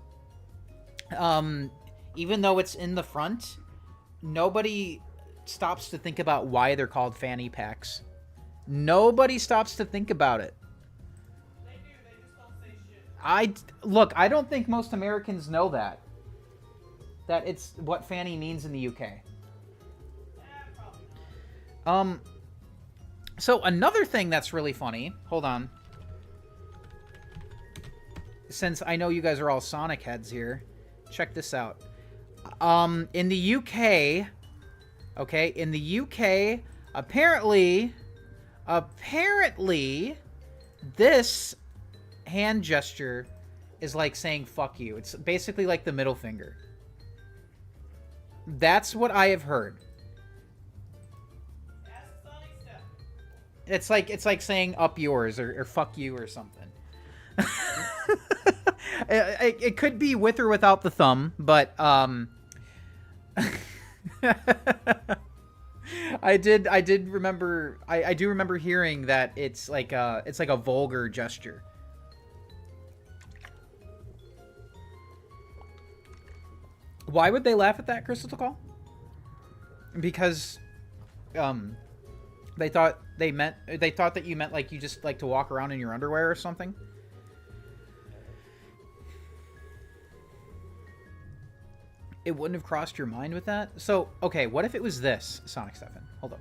even though it's in the front, nobody stops to think about why they're called fanny packs. Nobody stops to think about it. They do. They just don't say shit. I don't think most Americans know that. That it's what fanny means in the UK. Probably not. So another thing that's really funny. Hold on. Since I know you guys are all Sonic heads here, check this out. In the UK, okay, in the UK, apparently, this hand gesture is like saying fuck you. It's basically like the middle finger. That's what I have heard. It's like saying up yours or fuck you or something. It could be with or without the thumb, but I do remember hearing that it's like a vulgar gesture. Why would they laugh at that, Crystal Call? Because they thought that you meant like you just like to walk around in your underwear or something. It wouldn't have crossed your mind with that? So, okay, what if it was this, Sonic Stefan? Hold up.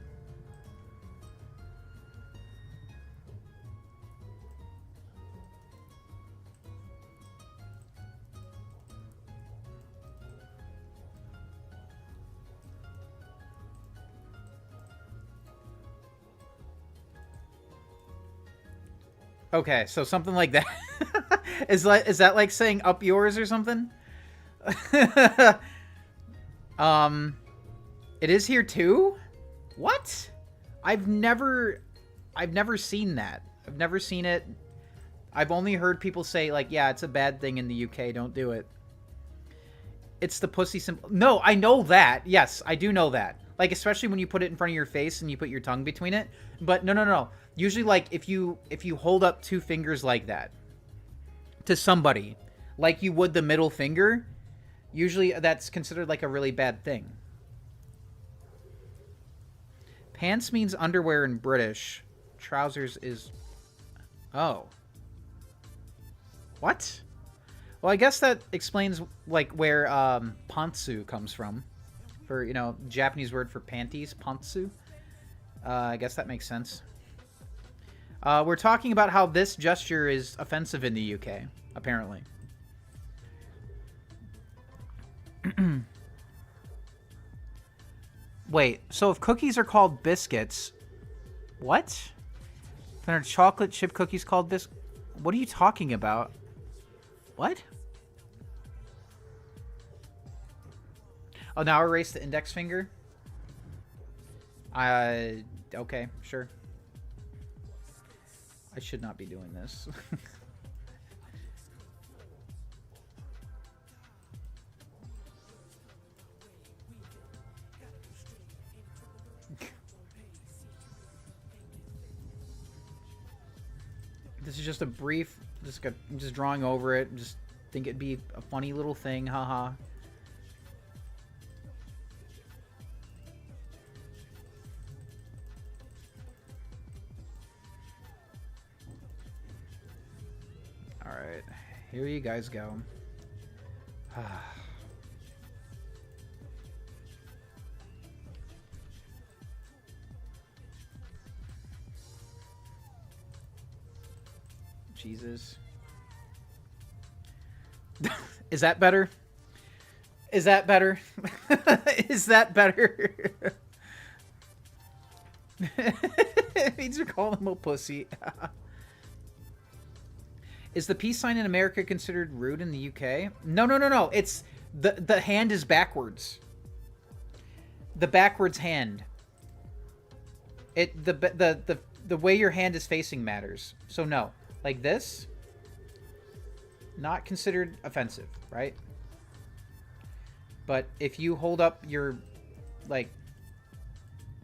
Okay, so something like that. Is that like saying up yours or something? It is here too? What? I've never seen that. I've never seen it. I've only heard people say like, yeah, it's a bad thing in the UK, don't do it. It's the pussy symbol. No, I know that. Yes, I do know that. Like, especially when you put it in front of your face and you put your tongue between it. But no. Usually, like, if you hold up two fingers like that to somebody, like you would the middle finger, usually that's considered like a really bad thing. Pants means underwear in British. Trousers is... Oh. What? Well, I guess that explains, like, where pantsu comes from. For, you know, Japanese word for panties, pantsu. I guess that makes sense. We're talking about how this gesture is offensive in the UK, apparently. Wait, so if cookies are called biscuits... What? Then are chocolate chip cookies called biscuits? What are you talking about? What? Oh, now erase the index finger? Okay, sure. I should not be doing this. This is just a brief, I'm just drawing over it. Just think it'd be a funny little thing, haha. Alright, here you guys go. Jesus. Is that better? Is that better? Is that better? It means you're calling him a pussy. Is the peace sign in America considered rude in the UK? No. It's the hand is backwards. The backwards hand. The way your hand is facing matters. So no. Like this, not considered offensive, right? But if you hold up your, like,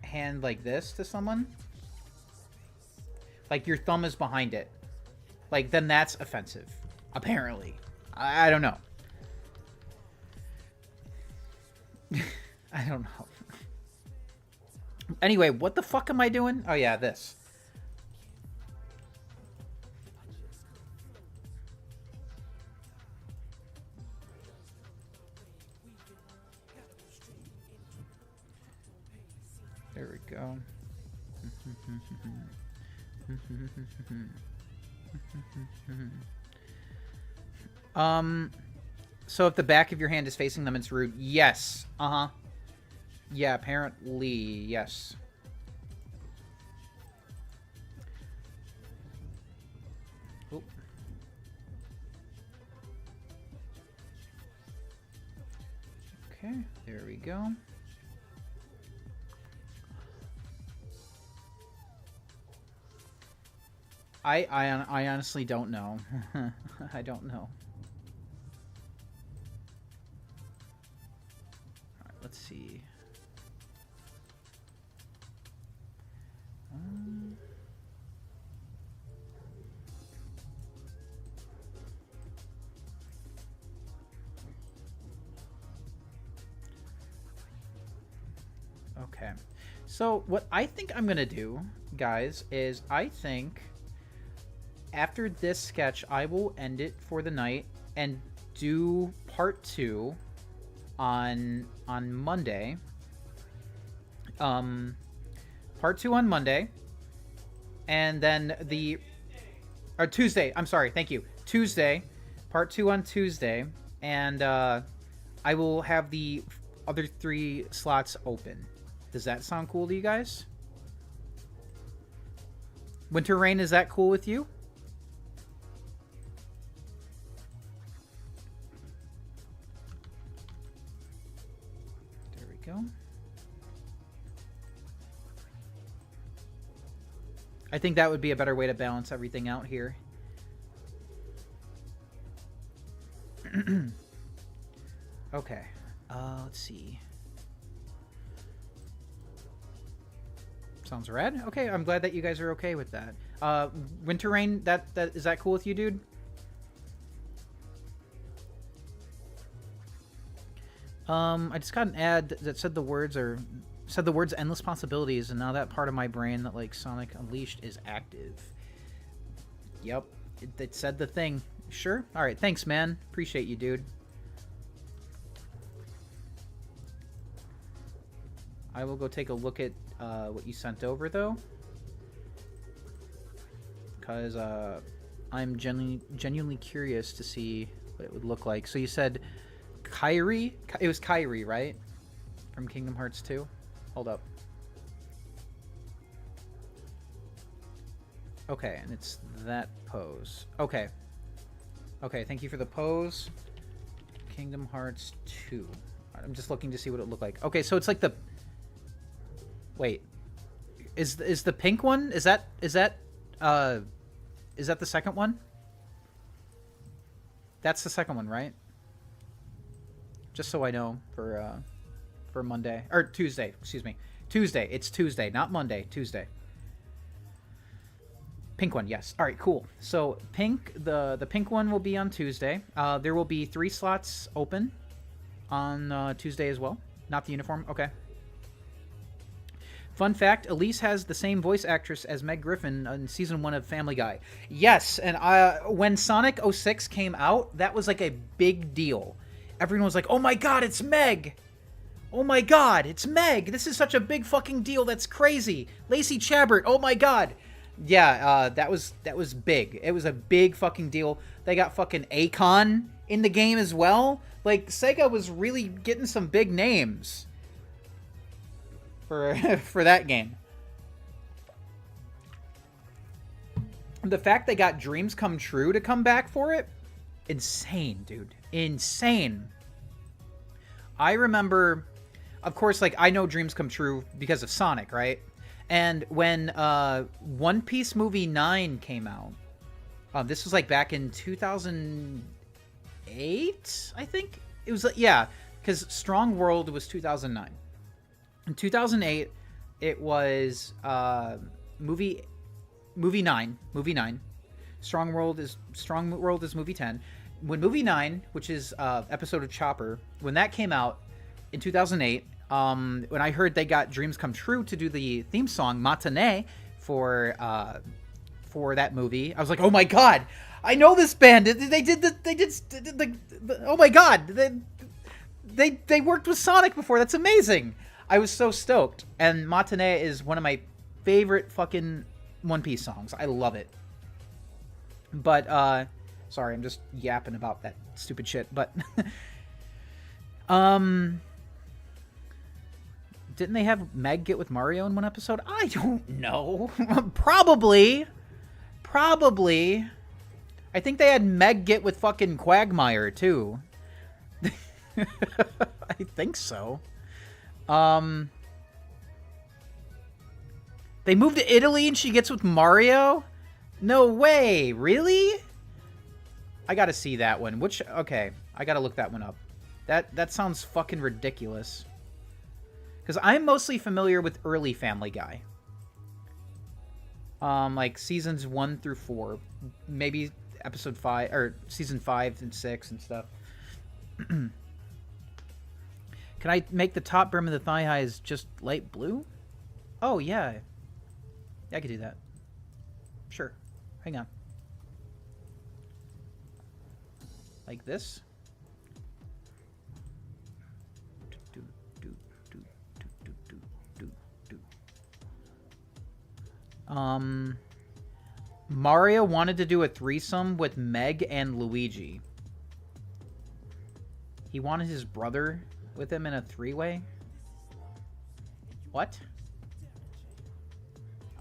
hand like this to someone, like your thumb is behind it, like, then that's offensive, apparently. I don't know. I don't know. Anyway, what the fuck am I doing? Oh yeah, this. There we go. So if the back of your hand is facing them, it's rude. Yes. Uh-huh. Yeah, apparently, yes. Oop. Okay, there we go. I honestly don't know. I don't know. Alright, let's see. Okay. So what I think I'm gonna do, guys, is I think after this sketch, I will end it for the night and do part 2 on Monday. Part 2 on Monday, and then or Tuesday. I'm sorry. Thank you. Tuesday, part 2 on Tuesday, and I will have the other 3 slots open. Does that sound cool to you guys? Winter Rain, is that cool with you? There we go. I think that would be a better way to balance everything out here. Okay. Let's see. Sounds rad. Okay, I'm glad that you guys are okay with that. Winter Rain, is that cool with you, dude? I just got an ad that said the words endless possibilities, and now that part of my brain that like Sonic Unleashed is active. Yep, it said the thing. Sure. All right, thanks, man. Appreciate you, dude. I will go take a look at what you sent over, though, because I'm genuinely curious to see what it would look like. So you said Kyrie? It was Kyrie, right? From Kingdom Hearts 2? Hold up. Okay, and it's that pose. Okay. Okay, thank you for the pose. Kingdom Hearts 2. I'm just looking to see what it looked like. Okay, so it's like the... Wait. Is the pink one? Is that the second one? That's the second one, right? Just so I know for Monday or Tuesday, excuse me. Tuesday. It's Tuesday, not Monday. Tuesday. Pink one, yes. All right, cool. So pink, the pink one will be on Tuesday. There will be 3 slots open on Tuesday as well. Not the uniform. Okay. Fun fact, Elise has the same voice actress as Meg Griffin in season 1 of Family Guy. Yes, and when Sonic 06 came out, that was like a big deal. Everyone was like, oh my god, it's Meg! Oh my god, it's Meg! This is such a big fucking deal, that's crazy! Lacey Chabert, oh my god! Yeah, that was big. It was a big fucking deal. They got fucking Akon in the game as well. Like, Sega was really getting some big names for that game. The fact they got Dreams Come True to come back for it, insane, dude. Insane. I remember, of course, like, I know Dreams Come True because of Sonic, right? And when One Piece Movie 9 came out, this was like back in 2008, 2008, I think. It was, yeah, because Strong World was 2009. In 2008, it was movie 9. Movie 9. Strong World is movie 10. When movie 9, which is episode of Chopper, when that came out in 2008, when I heard they got Dreams Come True to do the theme song Matinee for that movie, I was like, oh my god, I know this band. They did oh my god, they worked with Sonic before. That's amazing. I was so stoked. And Matinee is one of my favorite fucking One Piece songs. I love it. But sorry, I'm just yapping about that stupid shit. But didn't they have Meg get with Mario in one episode? I don't know. Probably. I think they had Meg get with fucking Quagmire too. I think so. They moved to Italy and she gets with Mario? No way. Really? I gotta see that one. Okay, I gotta look that one up. That sounds fucking ridiculous. Because I'm mostly familiar with early Family Guy. Like seasons 1 through 4. Maybe episode 5, or season 5 and 6 and stuff. Can I make the top brim of the thigh highs just light blue? Oh, yeah. I could do that. Sure. Hang on. Like this. Mario wanted to do a threesome with Meg and Luigi. He wanted his brother with him in a three-way? What?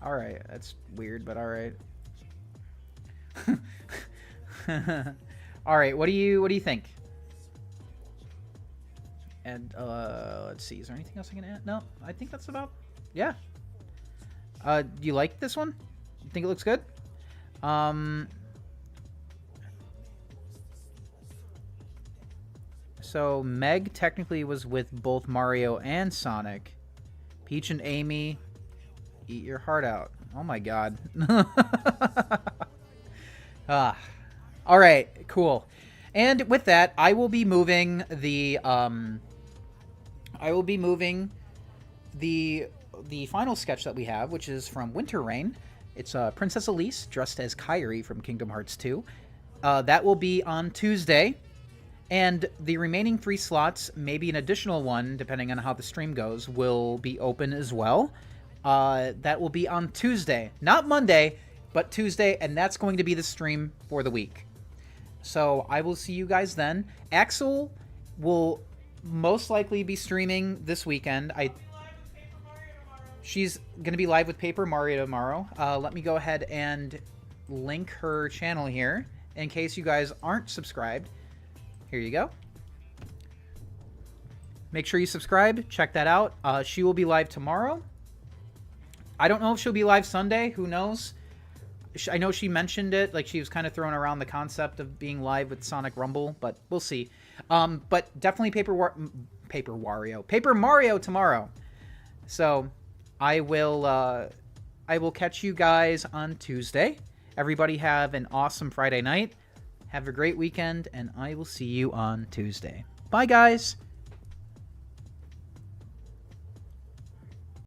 Alright, that's weird, but alright. Alright, what do you think? And let's see, is there anything else I can add? No, I think that's about, yeah. Do you like this one? You think it looks good? So Meg technically was with both Mario and Sonic. Peach and Amy, eat your heart out. Oh my god. All right, cool. And with that, I will be moving the final sketch that we have, which is from Winter Rain. It's Princess Elise dressed as Kairi from Kingdom Hearts 2. That will be on Tuesday. And the remaining 3 slots, maybe an additional one, depending on how the stream goes, will be open as well. That will be on Tuesday. Not Monday, but Tuesday, and that's going to be the stream for the week. So I will see you guys then. Axel will most likely be streaming this weekend. She's going to be live with Paper Mario tomorrow. Let me go ahead and link her channel here in case you guys aren't subscribed. Here you go. Make sure you subscribe. Check that out. She will be live tomorrow. I don't know if she'll be live Sunday. Who knows? I know she mentioned it. Like, she was kind of throwing around the concept of being live with Sonic Rumble, but we'll see. But definitely Paper Mario tomorrow. So I will catch you guys on Tuesday. Everybody have an awesome Friday night. Have a great weekend, and I will see you on Tuesday. Bye, guys.